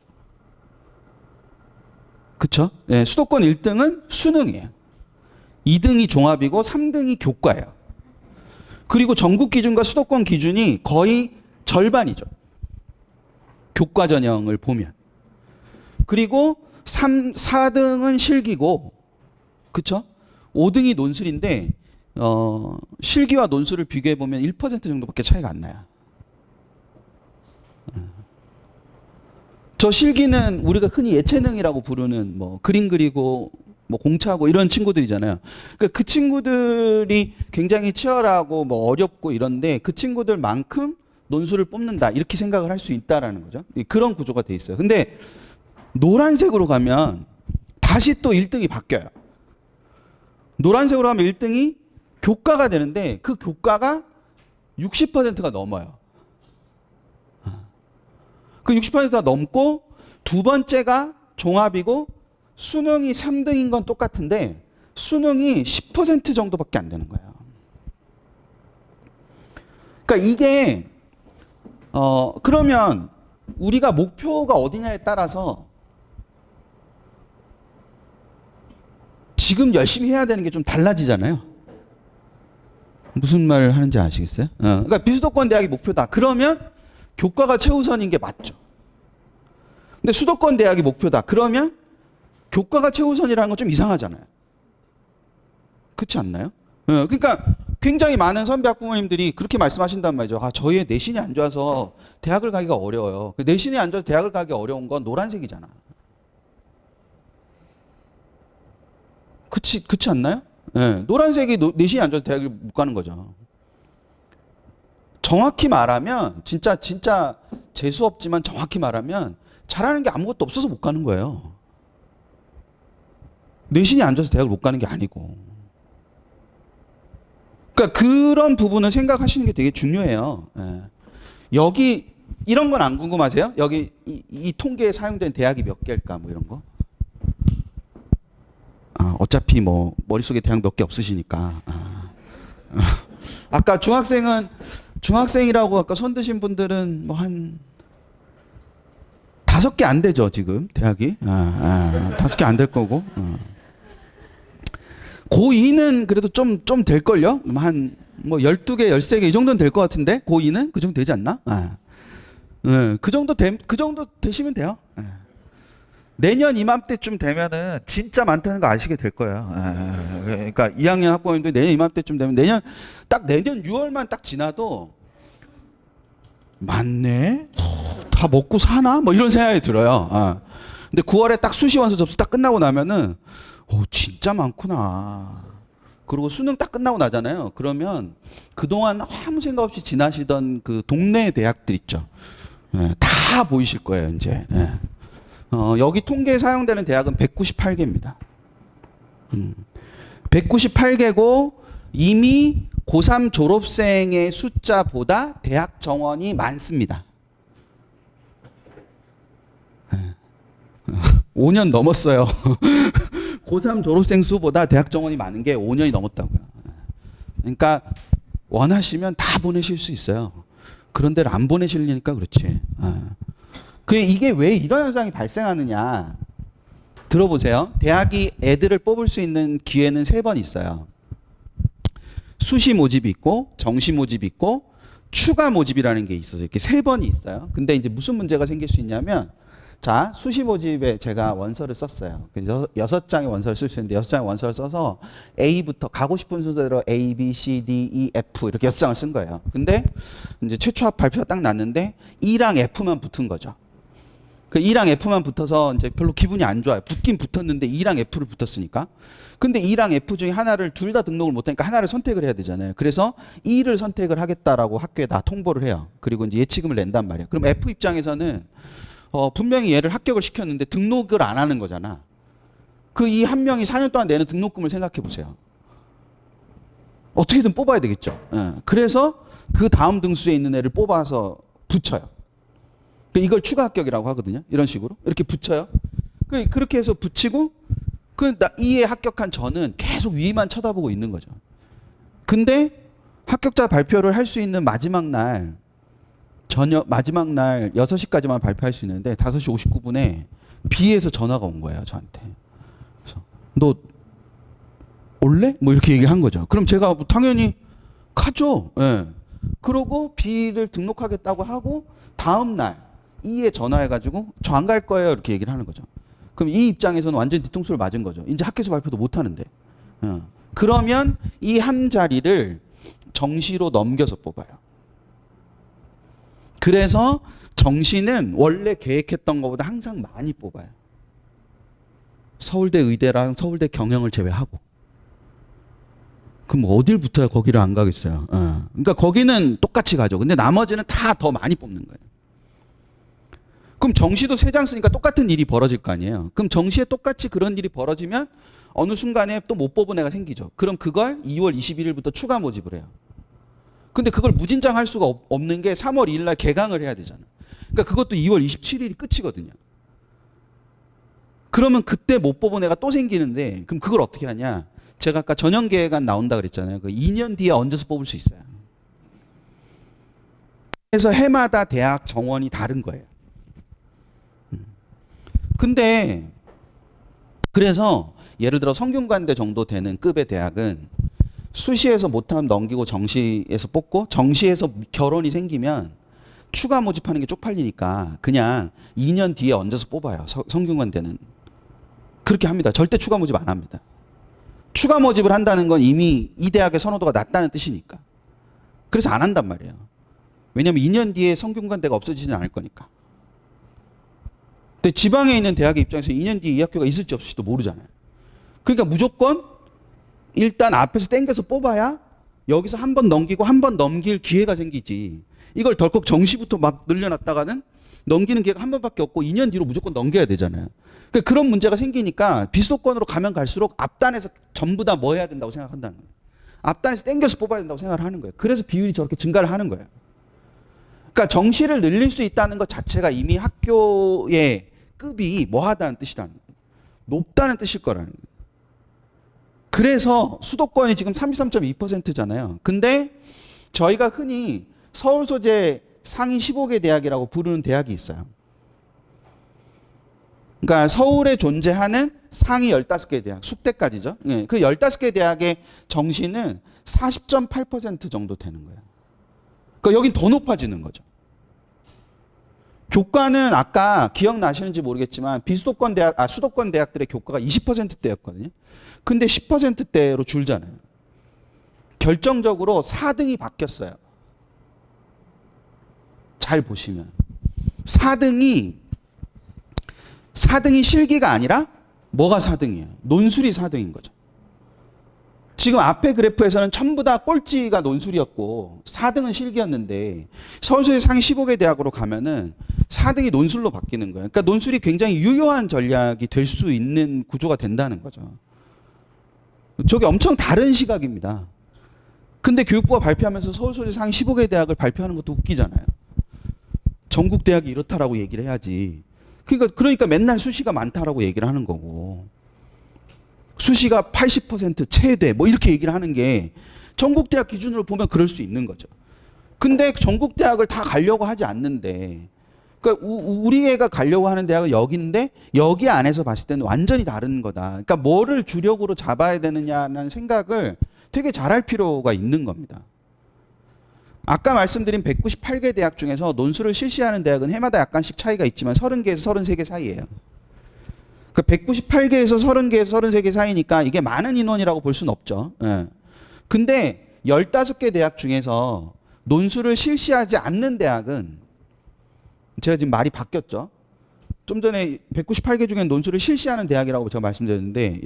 S2: 그쵸? 네, 수도권 1등은 수능이에요. 2등이 종합이고 3등이 교과예요. 그리고 전국 기준과 수도권 기준이 거의 절반이죠. 교과 전형을 보면. 그리고 4등은 실기고, 그쵸? 5등이 논술인데, 실기와 논술을 비교해보면 1% 정도밖에 차이가 안 나요. 저 실기는 우리가 흔히 예체능이라고 부르는 뭐 그림 그리고 뭐 공차고 이런 친구들이잖아요. 그러니까 그 친구들이 굉장히 치열하고 뭐 어렵고 이런데 그 친구들만큼 논술을 뽑는다 이렇게 생각을 할 수 있다라는 거죠. 그런 구조가 돼 있어요. 근데 노란색으로 가면 다시 또 1등이 바뀌어요. 노란색으로 하면 1등이 교과가 되는데 그 교과가 60%가 넘어요. 그 60%가 넘고 두 번째가 종합이고 수능이 3등인 건 똑같은데 수능이 10% 정도밖에 안 되는 거예요. 그러니까 이게 그러면 우리가 목표가 어디냐에 따라서 지금 열심히 해야 되는 게 좀 달라지잖아요. 무슨 말을 하는지 아시겠어요? 그러니까 비수도권 대학이 목표다. 그러면 교과가 최우선인 게 맞죠. 근데 수도권 대학이 목표다. 그러면 교과가 최우선이라는 건 좀 이상하잖아요. 그렇지 않나요? 그러니까 굉장히 많은 선배 학부모님들이 그렇게 말씀하신단 말이죠. 아, 저희의 내신이 안 좋아서 대학을 가기가 어려워요. 내신이 안 좋아서 대학을 가기 어려운 건 노란색이잖아. 그렇지 않나요? 노란색이 내신이 안 좋아서 대학을 못 가는 거죠. 정확히 말하면 진짜 재수 없지만 정확히 말하면 잘하는 게 아무것도 없어서 못 가는 거예요. 내신이 안 좋아서 대학을 못 가는 게 아니고. 그러니까 그런 부분을 생각하시는 게 되게 중요해요. 여기 이런 건 안 궁금하세요? 여기 이 통계에 사용된 대학이 몇 개일까 뭐 이런 거? 어차피 뭐 머릿속에 대학 몇 개 없으시니까. 아까 중학생이라고 아까 손 드신 분들은 뭐 한 5개 안 되죠, 지금 대학이. 5개 안 될 거고. 고2는 그래도 좀 될 걸요. 한 뭐 12개, 13개 이 정도는 될 것 같은데. 고2는 그 정도 되지 않나? 그 정도 되시면 돼요. 내년 이맘때쯤 되면은 진짜 많다는 거 아시게 될 거예요. 그러니까 2학년 학부모님들 내년 이맘때쯤 되면 내년 6월만 딱 지나도 맞네. 다 먹고 사나? 뭐 이런 생각이 들어요. 근데 9월에 딱 수시 원서 접수 딱 끝나고 나면은 진짜 많구나. 그리고 수능 딱 끝나고 나잖아요. 그러면 그동안 아무 생각 없이 지나시던 그 동네 대학들 있죠. 다 보이실 거예요, 이제. 여기 통계에 사용되는 대학은 198개입니다. 198개고 이미 고3 졸업생의 숫자보다 대학 정원이 많습니다. 5년 넘었어요. 고3 졸업생 수보다 대학 정원이 많은 게 5년이 넘었다고요. 그러니까 원하시면 다 보내실 수 있어요. 그런 데를 안 보내시려니까 그렇지. 이게 왜 이런 현상이 발생하느냐. 들어보세요. 대학이 애들을 뽑을 수 있는 기회는 3번 있어요. 수시 모집이 있고 정시 모집이 있고 추가 모집이라는 게 있어서 이렇게 3번이 있어요. 근데 이제 무슨 문제가 생길 수 있냐면 자, 수시 모집에 제가 원서를 썼어요. 그래서 6장의 원서를 쓸 수 있는데 6장의 원서를 써서 A부터 가고 싶은 순서대로 A, B, C, D, E, F 이렇게 6장을 쓴 거예요. 근데 이제 최초 합 발표가 딱 났는데 E랑 F만 붙은 거죠. 그 E랑 F만 붙어서 이제 별로 기분이 안 좋아요. 붙긴 붙었는데 E랑 F를 붙었으니까. 근데 E랑 F 중에 하나를 둘 다 등록을 못 하니까 하나를 선택을 해야 되잖아요. 그래서 E를 선택을 하겠다라고 학교에 다 통보를 해요. 그리고 이제 예치금을 낸단 말이에요. 그럼 F 입장에서는 분명히 얘를 합격을 시켰는데 등록을 안 하는 거잖아. 그 이 한 명이 4년 동안 내는 등록금을 생각해 보세요. 어떻게든 뽑아야 되겠죠. 그래서 그 다음 등수에 있는 애를 뽑아서 붙여요. 이걸 추가 합격이라고 하거든요. 이런 식으로 이렇게 붙여요. 그렇게 해서 붙이고 이에 합격한 저는 계속 위만 쳐다보고 있는 거죠. 근데 합격자 발표를 할 수 있는 마지막 날 6시까지만 발표할 수 있는데 5시 59분에 B에서 전화가 온 거예요, 저한테. 그래서 너 올래? 뭐 이렇게 얘기한 거죠. 그럼 제가 뭐 당연히 가죠. 그러고 B를 등록하겠다고 하고 다음 날 E에 전화해가지고 저 안 갈 거예요 이렇게 얘기를 하는 거죠. 그럼 이 입장에서는 완전 뒤통수를 맞은 거죠. 이제 학교에서 발표도 못 하는데. 그러면 이 한 자리를 정시로 넘겨서 뽑아요. 그래서 정시는 원래 계획했던 것보다 항상 많이 뽑아요. 서울대 의대랑 서울대 경영을 제외하고. 그럼 어딜 붙어야 거기를 안 가겠어요. 그러니까 거기는 똑같이 가죠. 근데 나머지는 다 더 많이 뽑는 거예요. 그럼 정시도 3장 쓰니까 똑같은 일이 벌어질 거 아니에요. 그럼 정시에 똑같이 그런 일이 벌어지면 어느 순간에 또 못 뽑은 애가 생기죠. 그럼 그걸 2월 21일부터 추가 모집을 해요. 근데 그걸 무진장 할 수가 없는 게 3월 2일 날 개강을 해야 되잖아. 그러니까 그것도 2월 27일이 끝이거든요. 그러면 그때 못 뽑은 애가 또 생기는데 그럼 그걸 어떻게 하냐. 제가 아까 전형계획안 나온다 그랬잖아요. 그 2년 뒤에 얹어서 뽑을 수 있어요. 그래서 해마다 대학 정원이 다른 거예요. 근데 그래서 예를 들어 성균관대 정도 되는 급의 대학은 수시에서 못하면 넘기고 정시에서 뽑고 정시에서 결혼이 생기면 추가 모집하는 게 쪽팔리니까 그냥 2년 뒤에 얹어서 뽑아요. 성균관대는. 그렇게 합니다. 절대 추가 모집 안 합니다. 추가 모집을 한다는 건 이미 이 대학의 선호도가 낮다는 뜻이니까. 그래서 안 한단 말이에요. 왜냐하면 2년 뒤에 성균관대가 없어지지는 않을 거니까. 근데 지방에 있는 대학의 입장에서 2년 뒤에 이 학교가 있을지 없을지도 모르잖아요. 그러니까 무조건 일단 앞에서 땡겨서 뽑아야 여기서 한 번 넘기고 한 번 넘길 기회가 생기지. 이걸 덜컥 정시부터 막 늘려놨다가는 넘기는 기회가 한 번밖에 없고 2년 뒤로 무조건 넘겨야 되잖아요. 그러니까 그런 문제가 생기니까 비수도권으로 가면 갈수록 앞단에서 전부 다 뭐 해야 된다고 생각한다는 거예요. 앞단에서 땡겨서 뽑아야 된다고 생각을 하는 거예요. 그래서 비율이 저렇게 증가를 하는 거예요. 그러니까 정시를 늘릴 수 있다는 것 자체가 이미 학교의 급이 뭐하다는 뜻이라는 거예요. 높다는 뜻일 거라는 거예요. 그래서 수도권이 지금 33.2%잖아요. 근데 저희가 흔히 서울 소재 상위 15개 대학이라고 부르는 대학이 있어요. 그러니까 서울에 존재하는 상위 15개 대학, 숙대까지죠. 예, 그 15개 대학의 정시는 40.8% 정도 되는 거예요. 그러니까 여긴 더 높아지는 거죠. 교과는 아까 기억나시는지 모르겠지만 비수도권 대학, 수도권 대학들의 교과가 20%대였거든요. 근데 10%대로 줄잖아요. 결정적으로 4등이 바뀌었어요. 잘 보시면 4등이 실기가 아니라 뭐가 4등이에요? 논술이 4등인 거죠. 지금 앞에 그래프에서는 전부 다 꼴찌가 논술이었고 4등은 실기였는데 서울소재 상위 15개 대학으로 가면은 4등이 논술로 바뀌는 거예요. 그러니까 논술이 굉장히 유효한 전략이 될 수 있는 구조가 된다는 거죠. 저게 엄청 다른 시각입니다. 근데 교육부가 발표하면서 서울소재 상위 15개 대학을 발표하는 것도 웃기잖아요. 전국 대학이 이렇다라고 얘기를 해야지. 그러니까 맨날 수시가 많다라고 얘기를 하는 거고. 수시가 80% 최대 뭐 이렇게 얘기를 하는 게 전국 대학 기준으로 보면 그럴 수 있는 거죠. 근데 전국 대학을 다 가려고 하지 않는데, 그러니까 우리 애가 가려고 하는 대학은 여기인데 여기 안에서 봤을 때는 완전히 다른 거다. 그러니까 뭐를 주력으로 잡아야 되느냐는 생각을 되게 잘할 필요가 있는 겁니다. 아까 말씀드린 198개 대학 중에서 논술을 실시하는 대학은 해마다 약간씩 차이가 있지만 30개에서 33개 사이예요. 그 198개에서 30개에서 33개 사이니까 이게 많은 인원이라고 볼 수는 없죠. 예. 근데 15개 대학 중에서 논술을 실시하지 않는 대학은, 제가 지금 말이 바뀌었죠. 좀 전에 198개 중에 논술을 실시하는 대학이라고 제가 말씀드렸는데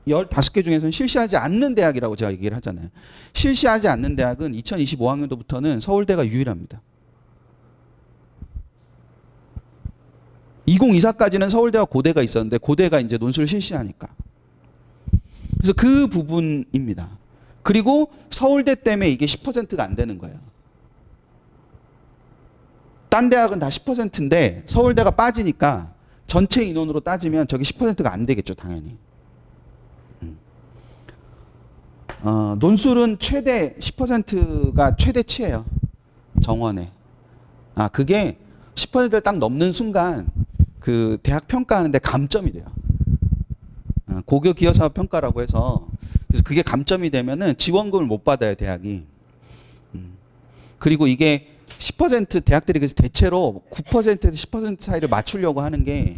S2: 15개 중에서는 실시하지 않는 대학이라고 제가 얘기를 하잖아요. 실시하지 않는 대학은 2025학년도부터는 서울대가 유일합니다. 2024까지는 서울대와 고대가 있었는데 고대가 이제 논술을 실시하니까. 그래서 그 부분입니다. 그리고 서울대 때문에 이게 10%가 안 되는 거예요. 딴 대학은 다 10%인데 서울대가 빠지니까 전체 인원으로 따지면 저게 10%가 안 되겠죠, 당연히. 논술은 최대 10%가 최대치예요. 정원에. 그게 10%를 딱 넘는 순간 그 대학 평가하는데 감점이 돼요. 고교 기여사업 평가라고 해서, 그래서 그게 감점이 되면은 지원금을 못 받아요, 대학이. 그리고 이게 10% 대학들이 그래서 대체로 9%에서 10% 차이를 맞추려고 하는 게,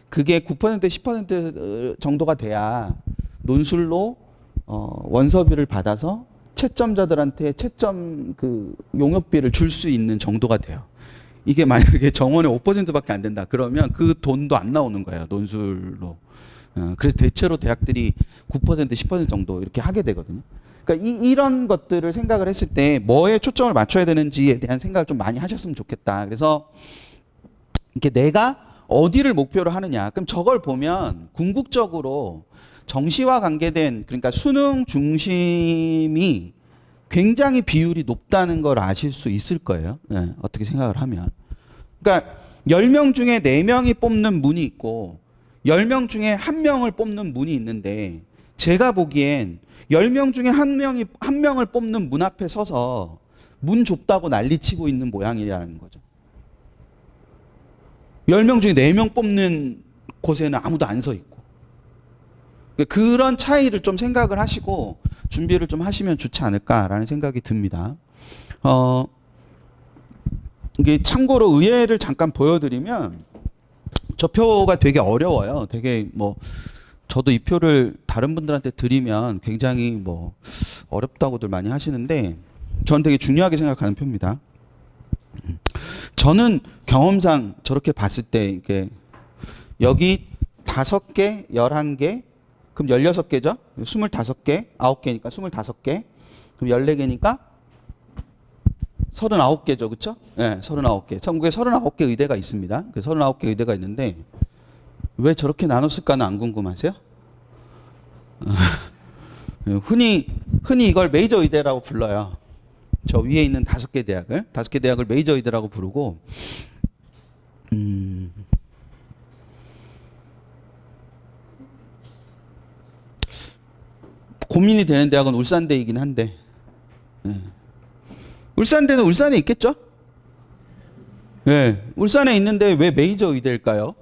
S2: 그게 9% 10% 정도가 돼야 논술로 원서비를 받아서 채점자들한테 채점 그 용역비를 줄 수 있는 정도가 돼요. 이게 만약에 정원의 5%밖에 안 된다 그러면 그 돈도 안 나오는 거예요, 논술로. 그래서 대체로 대학들이 9% 10% 정도 이렇게 하게 되거든요. 그러니까 이런 것들을 생각을 했을 때 뭐에 초점을 맞춰야 되는지에 대한 생각을 좀 많이 하셨으면 좋겠다. 그래서 이렇게 내가 어디를 목표로 하느냐. 그럼 저걸 보면 궁극적으로 정시와 관계된, 그러니까 수능 중심이 굉장히 비율이 높다는 걸 아실 수 있을 거예요. 네, 어떻게 생각을 하면. 그러니까 10명 중에 4명이 뽑는 문이 있고 10명 중에 1명을 뽑는 문이 있는데, 제가 보기엔 10명 중에 1명을 뽑는 문 앞에 서서 문 좁다고 난리치고 있는 모양이라는 거죠. 10명 중에 4명 뽑는 곳에는 아무도 안 서 있고. 그런 차이를 좀 생각을 하시고 준비를 좀 하시면 좋지 않을까라는 생각이 듭니다. 이게 참고로 의회를 잠깐 보여드리면 저 표가 되게 어려워요. 되게 뭐 저도 이 표를 다른 분들한테 드리면 굉장히 뭐 어렵다고들 많이 하시는데 저는 되게 중요하게 생각하는 표입니다. 저는 경험상 저렇게 봤을 때 이게 여기 5개, 11개, 그럼 16개죠? 25개, 9개니까 25개, 그럼 14개니까 39개죠. 그쵸? 네, 39개. 전국에 39개 의대가 있습니다. 그 39개 의대가 있는데 왜 저렇게 나눴을까는 안 궁금하세요? 흔히 이걸 메이저 의대라고 불러요. 저 위에 있는 5개 대학을 메이저 의대라고 부르고, 고민이 되는 대학은 울산대이긴 한데, 울산대는 울산에 있겠죠? 네, 울산에 있는데 왜 메이저 의대일까요?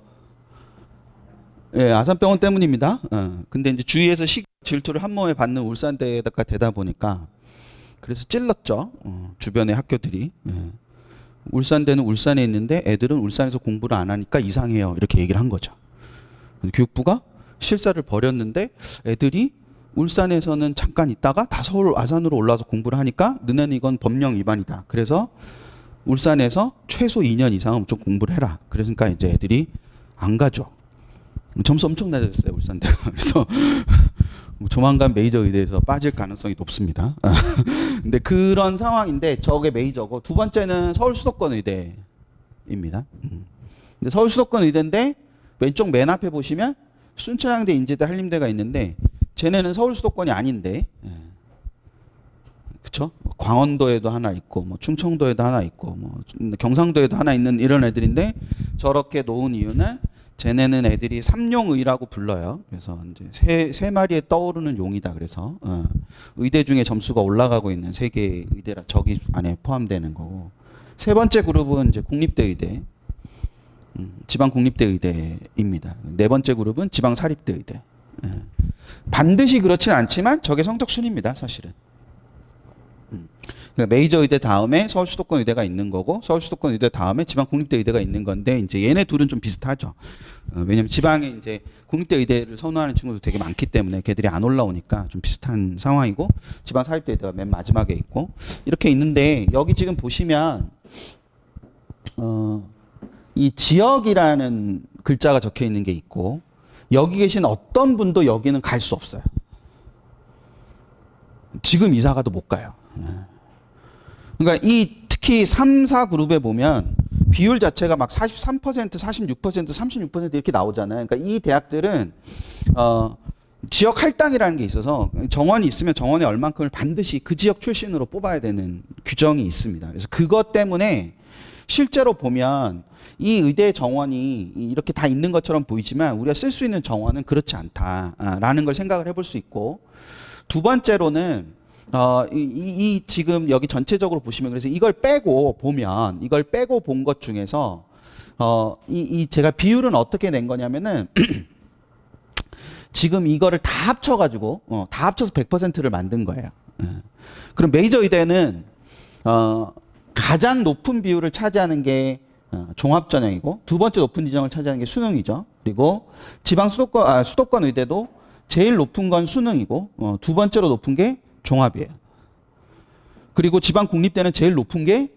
S2: 예, 아산병원 때문입니다. 근데 이제 주위에서 질투를 한 몸에 받는 울산대가 되다 보니까 그래서 찔렀죠. 주변의 학교들이. 울산대는 울산에 있는데 애들은 울산에서 공부를 안 하니까 이상해요. 이렇게 얘기를 한 거죠. 교육부가 실사를 벌였는데 애들이 울산에서는 잠깐 있다가 다 서울 아산으로 올라와서 공부를 하니까 너네는 이건 법령 위반이다. 그래서 울산에서 최소 2년 이상은 좀 공부를 해라. 그러니까 이제 애들이 안 가죠. 점수 엄청 낮았어요, 울산대가. 그래서 조만간 메이저 의대에서 빠질 가능성이 높습니다. 근데 그런 상황인데 저게 메이저고, 두 번째는 서울 수도권 의대입니다. 근데 서울 수도권 의대인데 왼쪽 맨 앞에 보시면 순천향대, 인제대, 한림대가 있는데 쟤네는 서울 수도권이 아닌데, 그쵸? 광원도에도 하나 있고, 뭐 충청도에도 하나 있고, 뭐 경상도에도 하나 있는 이런 애들인데 저렇게 놓은 이유는 쟤네는 애들이 삼용의라고 불러요. 그래서 이제 세 마리에 떠오르는 용이다. 그래서 의대 중에 점수가 올라가고 있는 3개의 의대라 저기 안에 포함되는 거고. 세 번째 그룹은 이제 국립대 의대, 지방 국립대 의대입니다. 네 번째 그룹은 지방 사립대 의대. 반드시 그렇진 않지만 저게 성적 순입니다, 사실은. 그러니까 메이저 의대 다음에 서울 수도권 의대가 있는 거고, 서울 수도권 의대 다음에 지방 국립대 의대가 있는 건데, 이제 얘네 둘은 좀 비슷하죠. 왜냐면 지방에 이제 국립대 의대를 선호하는 친구도 되게 많기 때문에 걔들이 안 올라오니까 좀 비슷한 상황이고, 지방 사립대 의대가 맨 마지막에 있고, 이렇게 있는데, 여기 지금 보시면 이 지역이라는 글자가 적혀 있는 게 있고, 여기 계신 어떤 분도 여기는 갈 수 없어요. 지금 이사가도 못 가요. 그러니까 이 특히 3, 4 그룹에 보면 비율 자체가 막 43%, 46%, 36% 이렇게 나오잖아요. 그러니까 이 대학들은 지역 할당이라는 게 있어서 정원이 있으면 정원에 얼만큼을 반드시 그 지역 출신으로 뽑아야 되는 규정이 있습니다. 그래서 그것 때문에 실제로 보면 이 의대 정원이 이렇게 다 있는 것처럼 보이지만 우리가 쓸 수 있는 정원은 그렇지 않다라는 걸 생각을 해볼 수 있고, 두 번째로는 이 지금 여기 전체적으로 보시면, 그래서 이걸 빼고 본 것 중에서 제가 비율은 어떻게 낸 거냐면은 지금 이거를 다 합쳐가지고 다 합쳐서 100%를 만든 거예요. 그럼 메이저 의대는 가장 높은 비율을 차지하는 게 종합전형이고, 두 번째 높은 지정을 차지하는 게 수능이죠. 그리고 지방 수도권 의대도 제일 높은 건 수능이고, 두 번째로 높은 게 종합이에요. 그리고 지방 국립대는 제일 높은 게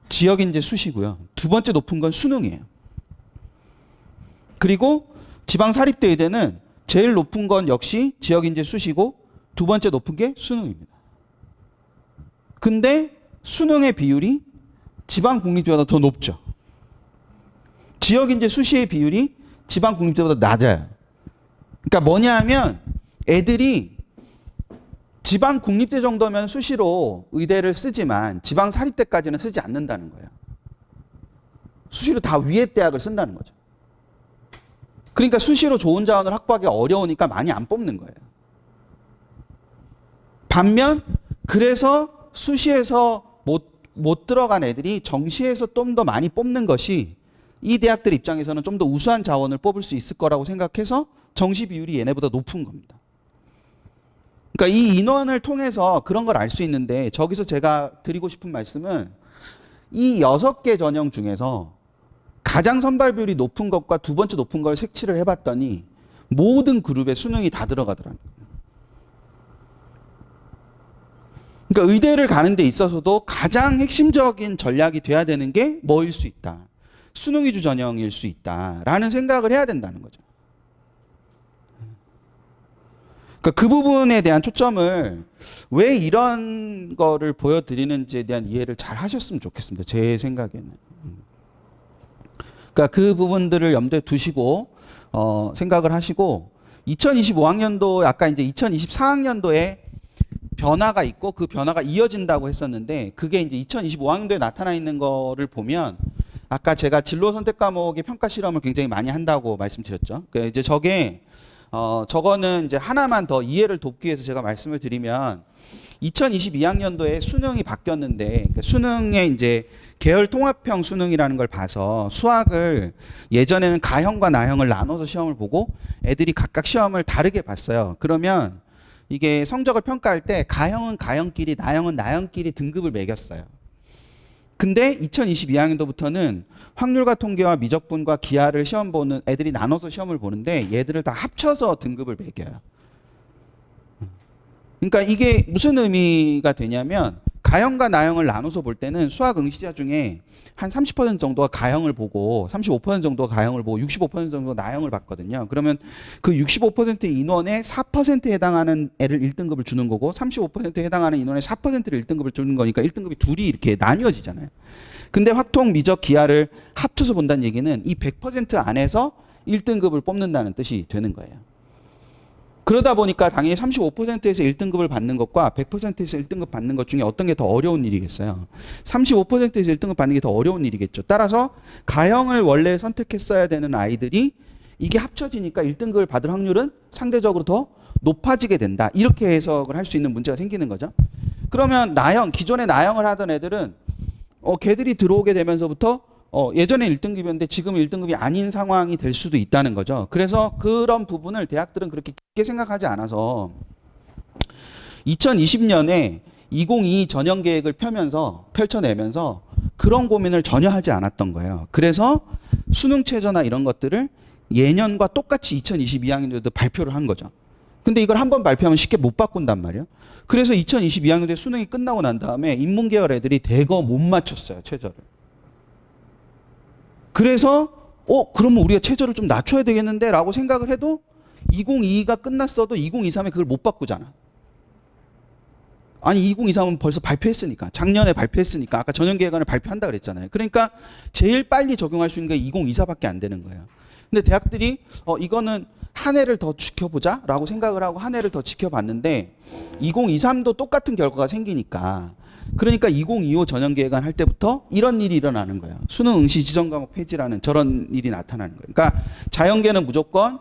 S2: 지역인재 수시고요. 두 번째 높은 건 수능이에요. 그리고 지방 사립대 의대는 제일 높은 건 역시 지역인재 수시고 두 번째 높은 게 수능입니다. 근데 수능의 비율이 지방 국립대보다 더 높죠. 지역인재 수시의 비율이 지방 국립대보다 낮아요. 그러니까 뭐냐 하면 애들이 지방 국립대 정도면 수시로 의대를 쓰지만 지방 사립대까지는 쓰지 않는다는 거예요. 수시로 다 위에 대학을 쓴다는 거죠. 그러니까 수시로 좋은 자원을 확보하기 어려우니까 많이 안 뽑는 거예요. 반면 그래서 수시에서 못 들어간 애들이 정시에서 좀 더 많이 뽑는 것이 이 대학들 입장에서는 좀 더 우수한 자원을 뽑을 수 있을 거라고 생각해서 정시 비율이 얘네보다 높은 겁니다. 그러니까 이 인원을 통해서 그런 걸 알 수 있는데, 저기서 제가 드리고 싶은 말씀은 이 6개 전형 중에서 가장 선발 비율이 높은 것과 두 번째 높은 걸 색칠을 해봤더니 모든 그룹에 수능이 다 들어가더라고요. 그러니까 의대를 가는 데 있어서도 가장 핵심적인 전략이 돼야 되는 게 뭐일 수 있다. 수능 위주 전형일 수 있다라는 생각을 해야 된다는 거죠. 그러니까 그 부분에 대한 초점을 왜 이런 거를 보여드리는지에 대한 이해를 잘 하셨으면 좋겠습니다. 제 생각에는. 그러니까 그 부분들을 염두에 두시고 생각을 하시고, 2025학년도 아까 이제 2024학년도에 변화가 있고 그 변화가 이어진다고 했었는데, 그게 이제 2025학년도에 나타나 있는 거를 보면, 아까 제가 진로 선택 과목의 평가 실험을 굉장히 많이 한다고 말씀드렸죠. 그러니까 이제 저거는 이제 하나만 더 이해를 돕기 위해서 제가 말씀을 드리면, 2022학년도에 수능이 바뀌었는데, 그러니까 수능에 이제 계열 통합형 수능이라는 걸 봐서 수학을 예전에는 가형과 나형을 나눠서 시험을 보고 애들이 각각 시험을 다르게 봤어요. 그러면 이게 성적을 평가할 때 가형은 가형끼리, 나형은 나형끼리 등급을 매겼어요. 근데 2022학년도부터는 확률과 통계와 미적분과 기하를 시험 보는 애들이 나눠서 시험을 보는데, 얘들을 다 합쳐서 등급을 매겨요. 그러니까 이게 무슨 의미가 되냐면, 가형과 나형을 나눠서 볼 때는 수학 응시자 중에 한 30% 정도가 가형을 보고 35% 정도가 가형을 보고 65% 정도가 나형을 봤거든요. 그러면 그 65% 인원의 4%에 해당하는 애를 1등급을 주는 거고, 35%에 해당하는 인원의 4%를 1등급을 주는 거니까 1등급이 둘이 이렇게 나뉘어지잖아요. 근데 확통, 미적, 기하를 합쳐서 본다는 얘기는 이 100% 안에서 1등급을 뽑는다는 뜻이 되는 거예요. 그러다 보니까 당연히 35%에서 1등급을 받는 것과 100%에서 1등급 받는 것 중에 어떤 게 더 어려운 일이겠어요? 35%에서 1등급 받는 게 더 어려운 일이겠죠. 따라서 가형을 원래 선택했어야 되는 아이들이 이게 합쳐지니까 1등급을 받을 확률은 상대적으로 더 높아지게 된다. 이렇게 해석을 할 수 있는 문제가 생기는 거죠. 그러면 나형, 기존에 나형을 하던 애들은 걔들이 들어오게 되면서부터 예전에 1등급이었는데 지금 1등급이 아닌 상황이 될 수도 있다는 거죠. 그래서 그런 부분을 대학들은 그렇게 깊게 생각하지 않아서 2020년에 2022 전형 계획을 펼쳐내면서 그런 고민을 전혀 하지 않았던 거예요. 그래서 수능 최저나 이런 것들을 예년과 똑같이 2022학년도에도 발표를 한 거죠. 근데 이걸 한번 발표하면 쉽게 못 바꾼단 말이에요. 그래서 2022학년도에 수능이 끝나고 난 다음에 인문계열 애들이 대거 못 맞췄어요, 최저를. 그래서 그러면 우리가 최저를 좀 낮춰야 되겠는데 라고 생각을 해도 2022가 끝났어도 2023에 그걸 못 바꾸잖아. 아니 2023은 벌써 발표했으니까, 작년에 발표했으니까, 아까 전형계획안을 발표한다 그랬잖아요. 그러니까 제일 빨리 적용할 수 있는 게 2024밖에 안 되는 거예요. 근데 대학들이 이거는 한 해를 더 지켜보자 라고 생각을 하고 한 해를 더 지켜봤는데 2023도 똑같은 결과가 생기니까, 그러니까 2025 전형계획안 할 때부터 이런 일이 일어나는 거예요. 수능 응시 지정과목 폐지라는 저런 일이 나타나는 거예요. 그러니까 자연계는 무조건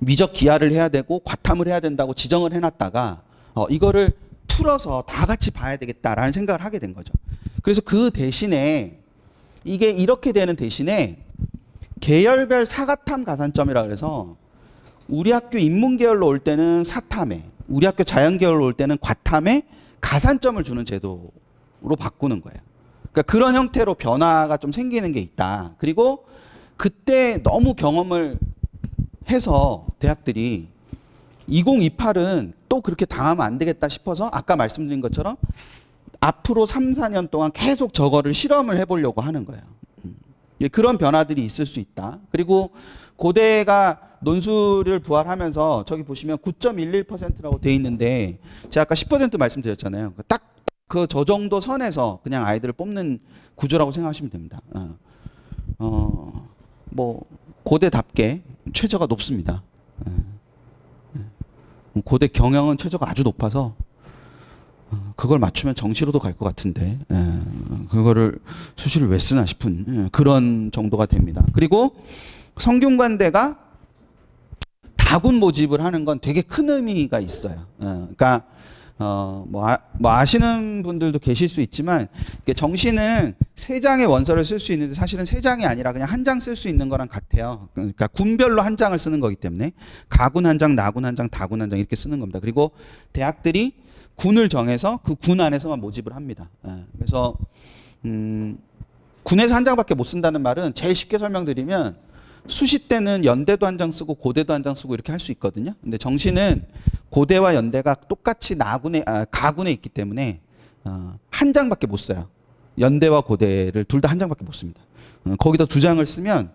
S2: 미적 기하를 해야 되고 과탐을 해야 된다고 지정을 해놨다가 이거를 풀어서 다 같이 봐야 되겠다라는 생각을 하게 된 거죠. 그래서 그 대신에 이게 이렇게 되는 대신에 계열별 사과탐 가산점이라 그래서 우리 학교 인문계열로 올 때는 사탐에, 우리 학교 자연계열로 올 때는 과탐에 가산점을 주는 제도로 바꾸는 거예요. 그러니까 그런 형태로 변화가 좀 생기는 게 있다. 그리고 그때 너무 경험을 해서 대학들이 2028은 또 그렇게 당하면 안 되겠다 싶어서 아까 말씀드린 것처럼 앞으로 3, 4년 동안 계속 저거를 실험을 해보려고 하는 거예요. 그런 변화들이 있을 수 있다. 그리고 고대가 논술을 부활하면서 저기 보시면 9.11%라고 돼 있는데 제가 아까 10% 말씀드렸잖아요. 딱 그 저 정도 선에서 그냥 아이들을 뽑는 구조라고 생각하시면 됩니다. 뭐 고대답게 최저가 높습니다. 고대 경영은 최저가 아주 높아서 그걸 맞추면 정시로도 갈 것 같은데 그거를 수시를 왜 쓰나 싶은 그런 정도가 됩니다. 그리고 성균관대가 다군 모집을 하는 건 되게 큰 의미가 있어요. 그러니까 뭐 아시는 분들도 계실 수 있지만 이게 정시는 세 장의 원서를 쓸 수 있는데 사실은 세 장이 아니라 그냥 한 장 쓸 수 있는 거랑 같아요. 그러니까 군별로 한 장을 쓰는 거기 때문에 가군 한 장, 나군 한 장, 다군 한 장 이렇게 쓰는 겁니다. 그리고 대학들이 군을 정해서 그 군 안에서만 모집을 합니다. 그래서 군에서 한 장밖에 못 쓴다는 말은 제일 쉽게 설명드리면 수시 때는 연대도 한 장 쓰고 고대도 한 장 쓰고 이렇게 할 수 있거든요. 근데 정시는 고대와 연대가 똑같이 가군에 있기 때문에 한 장밖에 못 써요. 연대와 고대를 둘 다 한 장밖에 못 씁니다. 거기다 두 장을 쓰면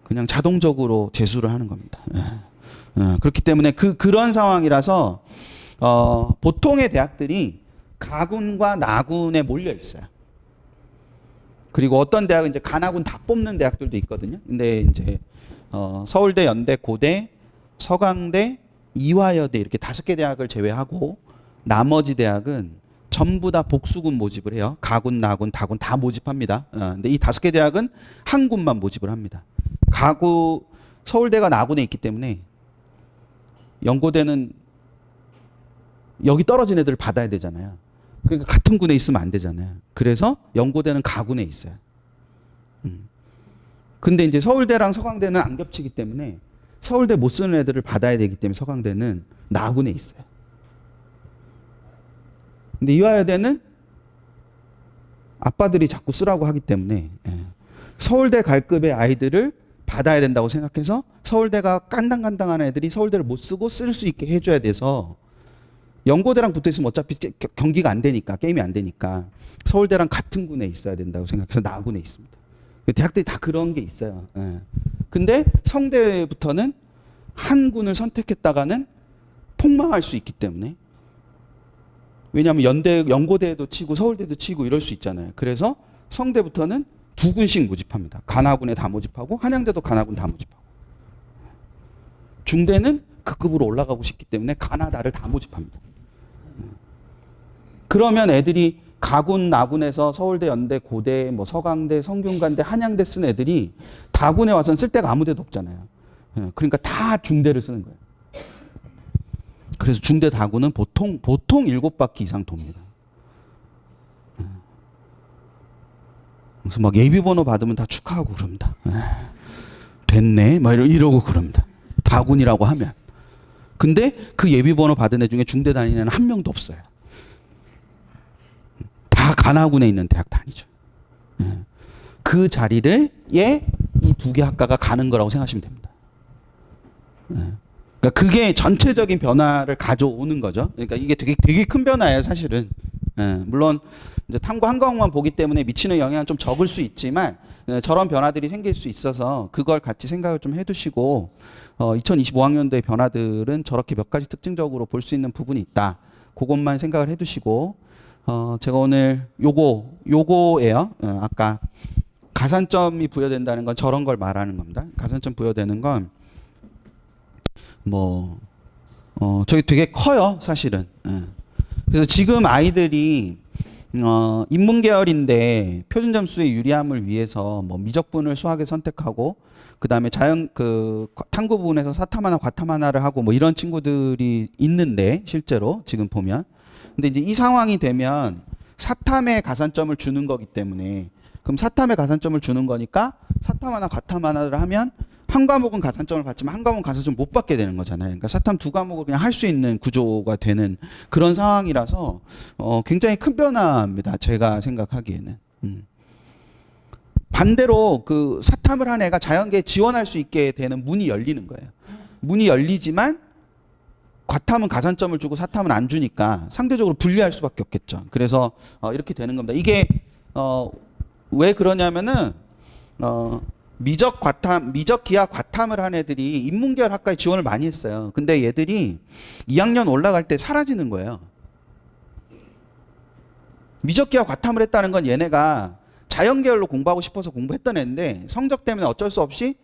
S2: 그냥 자동적으로 재수를 하는 겁니다. 그렇기 때문에 그런 상황이라서 보통의 대학들이 가군과 나군에 몰려 있어요. 그리고 어떤 대학은 이제 가나군 다 뽑는 대학들도 있거든요. 근데 이제 서울대, 연대, 고대, 서강대, 이화여대 이렇게 5개 대학을 제외하고 나머지 대학은 전부 다 복수군 모집을 해요. 가군, 나군, 다군 다 모집합니다. 근데 이 5개 대학은 한 군만 모집을 합니다. 서울대가 나군에 있기 때문에 연고대는 여기 떨어진 애들을 받아야 되잖아요. 그러니까 같은 군에 있으면 안 되잖아요. 그래서 연고대는 가군에 있어요. 근데 이제 서울대랑 서강대는 안 겹치기 때문에 서울대 못 쓰는 애들을 받아야 되기 때문에 서강대는 나군에 있어요. 근데 이화여대는 아빠들이 자꾸 쓰라고 하기 때문에 서울대 갈급의 아이들을 받아야 된다고 생각해서 서울대가 깐당깐당한 애들이 서울대를 못 쓰고 쓸 수 있게 해줘야 돼서 연고대랑 붙어 있으면 어차피 경기가 안 되니까 게임이 안 되니까 서울대랑 같은 군에 있어야 된다고 생각해서 나군에 있습니다. 대학들이 다 그런 게 있어요. 근데 성대부터는 한 군을 선택했다가는 폭망할 수 있기 때문에 왜냐하면 연고대도 치고 서울대도 치고 이럴 수 있잖아요. 그래서 성대부터는 2군씩 모집합니다. 가나군에 다 모집하고 한양대도 가나군 다 모집하고 중대는 그 급으로 올라가고 싶기 때문에 가나다를 다 모집합니다. 그러면 애들이 가군, 나군에서 서울대, 연대, 고대, 뭐 서강대, 성균관대, 한양대 쓴 애들이 다군에 와서는 쓸 데가 아무 데도 없잖아요. 그러니까 다 중대를 쓰는 거예요. 그래서 중대 다군은 보통 7바퀴 이상 돕니다. 그래서 막 예비번호 받으면 다 축하하고 그럽니다. 됐네, 막 이러고 그럽니다. 다군이라고 하면. 근데 그 예비번호 받은 애 중에 중대 다니는 애는 한 명도 없어요. 다 가나군에 있는 대학 다니죠. 그 자리를 이 2개 학과가 가는 거라고 생각하시면 됩니다. 그러니까 그게 전체적인 변화를 가져오는 거죠. 그러니까 이게 되게 큰 변화예요, 사실은. 물론 이제 탐구 한 과목만 보기 때문에 미치는 영향은 좀 적을 수 있지만 저런 변화들이 생길 수 있어서 그걸 같이 생각을 좀 해두시고 2025학년도의 변화들은 저렇게 몇 가지 특징적으로 볼 수 있는 부분이 있다. 그것만 생각을 해두시고 제가 오늘 요거예요. 아까 가산점이 부여된다는 건 저런 걸 말하는 겁니다. 가산점 부여되는 건 저기 되게 커요, 사실은. 그래서 지금 아이들이 인문 계열인데 표준 점수의 유리함을 위해서 뭐 미적분을 수학에 선택하고 그다음에 탐구 부분에서 사탐 하나, 과탐 하나를 하고 뭐 이런 친구들이 있는데 실제로 지금 보면 근데 이제 이 상황이 되면 사탐에 가산점을 주는 거기 때문에 그럼 사탐에 가산점을 주는 거니까 사탐 하나, 과탐 하나를 하면 한 과목은 가산점을 받지만 한 과목은 가산점을 못 받게 되는 거잖아요. 그러니까 사탐 2과목을 그냥 할 수 있는 구조가 되는 그런 상황이라서 굉장히 큰 변화입니다. 제가 생각하기에는. 반대로 그 사탐을 한 애가 자연계에 지원할 수 있게 되는 문이 열리는 거예요. 문이 열리지만 과탐은 가산점을 주고 사탐은 안 주니까 상대적으로 불리할 수밖에 없겠죠. 그래서 이렇게 되는 겁니다. 이게 왜 그러냐면은 미적 기하 과탐을 한 애들이 인문계열 학과에 지원을 많이 했어요. 근데 얘들이 2학년 올라갈 때 사라지는 거예요. 미적 기하 과탐을 했다는 건 얘네가 자연계열로 공부하고 싶어서 공부했던 애인데 성적 때문에 어쩔 수 없이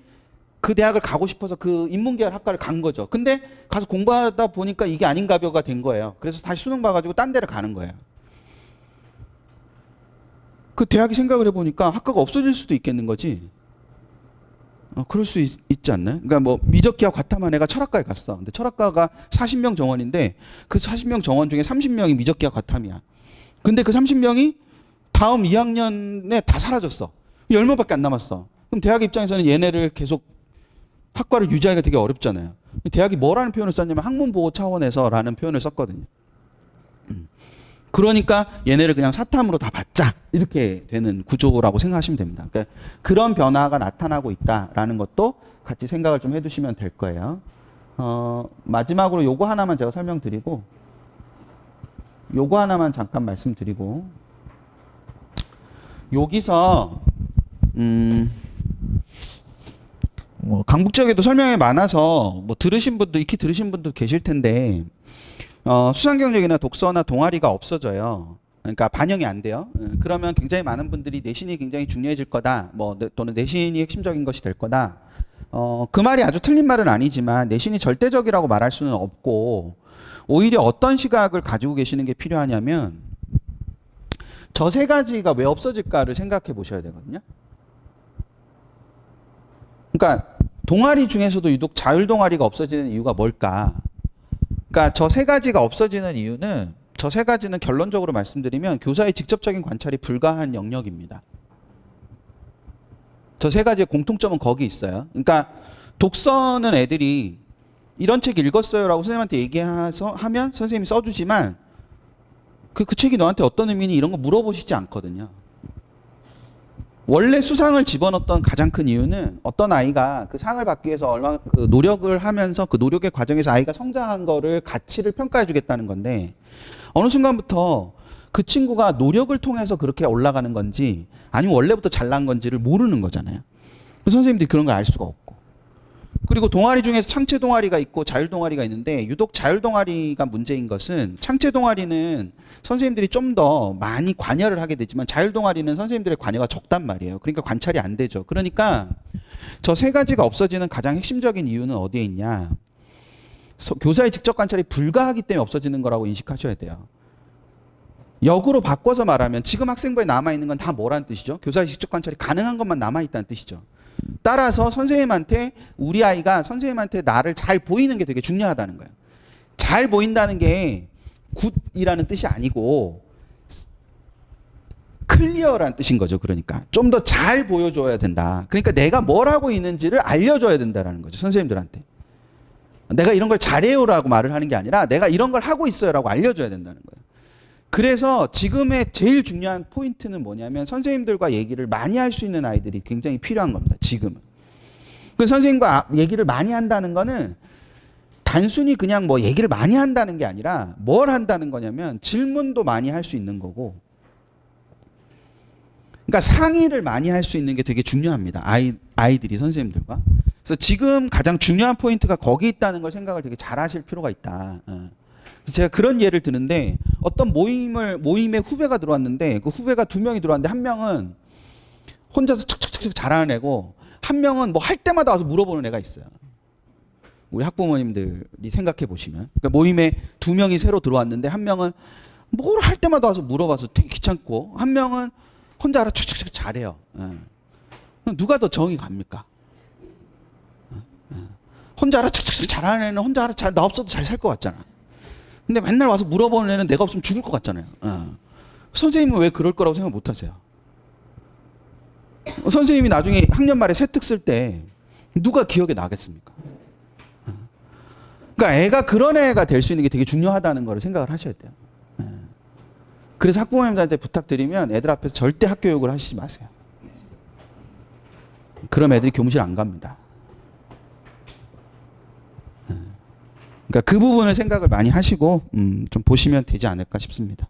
S2: 그 대학을 가고 싶어서 그 인문계열 학과를 간 거죠. 근데 가서 공부하다 보니까 이게 아닌가벼가 된 거예요. 그래서 다시 수능 봐가지고 딴 데를 가는 거예요. 그 대학이 생각을 해보니까 학과가 없어질 수도 있겠는 거지. 그럴 수 있지 않나요? 그러니까 뭐 미적기와 과탐한 애가 철학과에 갔어. 근데 철학과가 40명 정원인데 그 40명 정원 중에 30명이 미적기와 과탐이야. 근데 그 30명이 다음 2학년에 다 사라졌어. 10명밖에 안 남았어. 그럼 대학 입장에서는 얘네를 계속 학과를 유지하기가 되게 어렵잖아요. 대학이 뭐라는 표현을 썼냐면 학문보호 차원에서라는 표현을 썼거든요. 그러니까 얘네를 그냥 사탐으로 다 받자 이렇게 되는 구조라고 생각하시면 됩니다. 그러니까 그런 변화가 나타나고 있다라는 것도 같이 생각을 좀 해두시면 될 거예요. 마지막으로 요거 하나만 제가 설명드리고 요거 하나만 잠깐 말씀드리고 여기서 뭐 강북 지역에도 설명이 많아서 뭐 들으신 분도 익히 들으신 분도 계실 텐데 수상 경력이나 독서나 동아리가 없어져요. 그러니까 반영이 안 돼요. 그러면 굉장히 많은 분들이 내신이 굉장히 중요해질 거다. 뭐 또는 내신이 핵심적인 것이 될 거다. 그 말이 아주 틀린 말은 아니지만 내신이 절대적이라고 말할 수는 없고 오히려 어떤 시각을 가지고 계시는 게 필요하냐면 저 세 가지가 왜 없어질까를 생각해 보셔야 되거든요. 그러니까 동아리 중에서도 유독 자율 동아리가 없어지는 이유가 뭘까? 그러니까 저 세 가지가 없어지는 이유는 저 세 가지는 결론적으로 말씀드리면 교사의 직접적인 관찰이 불가한 영역입니다. 저 세 가지의 공통점은 거기 있어요. 그러니까 독서는 애들이 이런 책 읽었어요라고 선생님한테 얘기해서 하면 선생님이 써주지만 그 책이 너한테 어떤 의미니 이런 거 물어보시지 않거든요. 원래 수상을 집어넣었던 가장 큰 이유는 어떤 아이가 그 상을 받기 위해서 얼마나 그 노력을 하면서 그 노력의 과정에서 아이가 성장한 거를 가치를 평가해 주겠다는 건데 어느 순간부터 그 친구가 노력을 통해서 그렇게 올라가는 건지 아니면 원래부터 잘난 건지를 모르는 거잖아요. 선생님들이 그런 걸 알 수가 없고. 그리고 동아리 중에서 창체 동아리가 있고 자율 동아리가 있는데 유독 자율 동아리가 문제인 것은 창체 동아리는 선생님들이 좀 더 많이 관여를 하게 되지만 자율 동아리는 선생님들의 관여가 적단 말이에요. 그러니까 관찰이 안 되죠. 그러니까 저 세 가지가 없어지는 가장 핵심적인 이유는 어디에 있냐? 교사의 직접 관찰이 불가하기 때문에 없어지는 거라고 인식하셔야 돼요. 역으로 바꿔서 말하면 지금 학생부에 남아있는 건 다 뭐라는 뜻이죠? 교사의 직접 관찰이 가능한 것만 남아있다는 뜻이죠. 따라서 선생님한테 우리 아이가 선생님한테 나를 잘 보이는 게 되게 중요하다는 거예요. 잘 보인다는 게 굿이라는 뜻이 아니고 클리어라는 뜻인 거죠. 그러니까 좀 더 잘 보여줘야 된다. 그러니까 내가 뭘 하고 있는지를 알려줘야 된다는 거죠. 선생님들한테. 내가 이런 걸 잘해요라고 말을 하는 게 아니라 내가 이런 걸 하고 있어요라고 알려줘야 된다는 거예요. 그래서 지금의 제일 중요한 포인트는 뭐냐면 선생님들과 얘기를 많이 할 수 있는 아이들이 굉장히 필요한 겁니다. 지금은. 그 선생님과 얘기를 많이 한다는 거는 단순히 그냥 뭐 얘기를 많이 한다는 게 아니라 뭘 한다는 거냐면 질문도 많이 할 수 있는 거고 그러니까 상의를 많이 할 수 있는 게 되게 중요합니다. 아이들이 선생님들과. 그래서 지금 가장 중요한 포인트가 거기 있다는 걸 생각을 되게 잘 하실 필요가 있다. 제가 그런 예를 드는데 어떤 모임에 후배가 들어왔는데 그 후배가 2명이 들어왔는데 한 명은 혼자서 척척척 잘하는 애고 한 명은 뭐 할 때마다 와서 물어보는 애가 있어요. 우리 학부모님들이 생각해 보시면 그러니까 모임에 2명이 새로 들어왔는데 한 명은 뭘 할 때마다 와서 물어봐서 되게 귀찮고 한 명은 혼자 알아 척척척 잘해요. 누가 더 정이 갑니까? 혼자 알아 척척척 잘하는 애는 혼자 알아 나 없어도 잘 살 것 같잖아. 근데 맨날 와서 물어보는 애는 내가 없으면 죽을 것 같잖아요. 선생님은 왜 그럴 거라고 생각 못 하세요? 선생님이 나중에 학년 말에 세특 쓸 때 누가 기억에 나겠습니까? 그러니까 애가 그런 애가 될 수 있는 게 되게 중요하다는 걸 생각을 하셔야 돼요. 그래서 학부모님들한테 부탁드리면 애들 앞에서 절대 학교욕을 하시지 마세요. 그럼 애들이 교무실 안 갑니다. 그러니까 그 부분을 생각을 많이 하시고 좀 보시면 되지 않을까 싶습니다.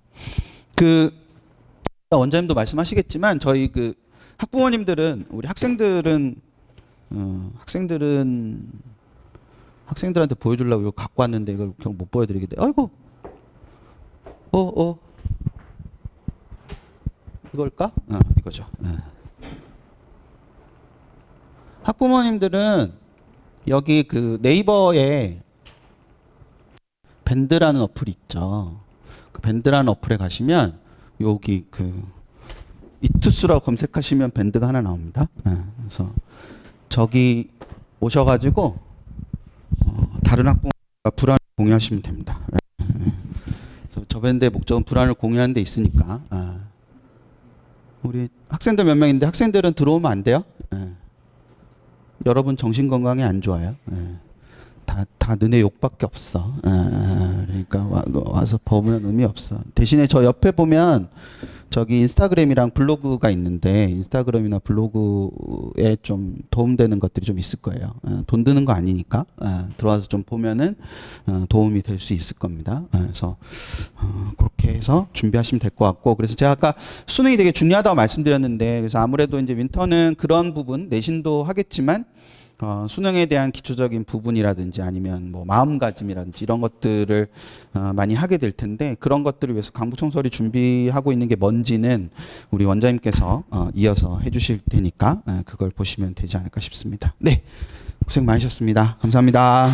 S2: 그 원장님도 말씀하시겠지만 저희 그 학부모님들은 우리 학생들한테 보여주려고 이거 갖고 왔는데 이걸 그냥 못 보여드리게 돼. 아이고, 이걸까? 이거죠. 학부모님들은 여기 그 네이버에 밴드라는 어플이 있죠. 그 밴드라는 어플에 가시면 여기 그 이투스라고 검색하시면 밴드가 하나 나옵니다. 그래서 저기 오셔가지고 다른 학부모과 불안을 공유하시면 됩니다. 저 밴드의 목적은 불안을 공유하는 데 있으니까. 우리 학생들 몇 명인데 학생들은 들어오면 안 돼요? 여러분 정신 건강에 안 좋아요. 다 너네 욕밖에 없어. 그러니까 와서 보면 의미 없어. 대신에 저 옆에 보면 저기 인스타그램이랑 블로그가 있는데 인스타그램이나 블로그에 좀 도움되는 것들이 좀 있을 거예요. 돈 드는 거 아니니까 들어와서 좀 보면은 도움이 될 수 있을 겁니다. 그래서 그렇게 해서 준비하시면 될 것 같고, 그래서 제가 아까 수능이 되게 중요하다고 말씀드렸는데, 그래서 아무래도 이제 윈터는 그런 부분 내신도 하겠지만 수능에 대한 기초적인 부분이라든지 아니면 뭐 마음가짐이라든지 이런 것들을 많이 하게 될 텐데, 그런 것들을 위해서 강북청설이 준비하고 있는 게 뭔지는 우리 원장님께서 이어서 해주실 테니까 그걸 보시면 되지 않을까 싶습니다. 네, 고생 많으셨습니다. 감사합니다.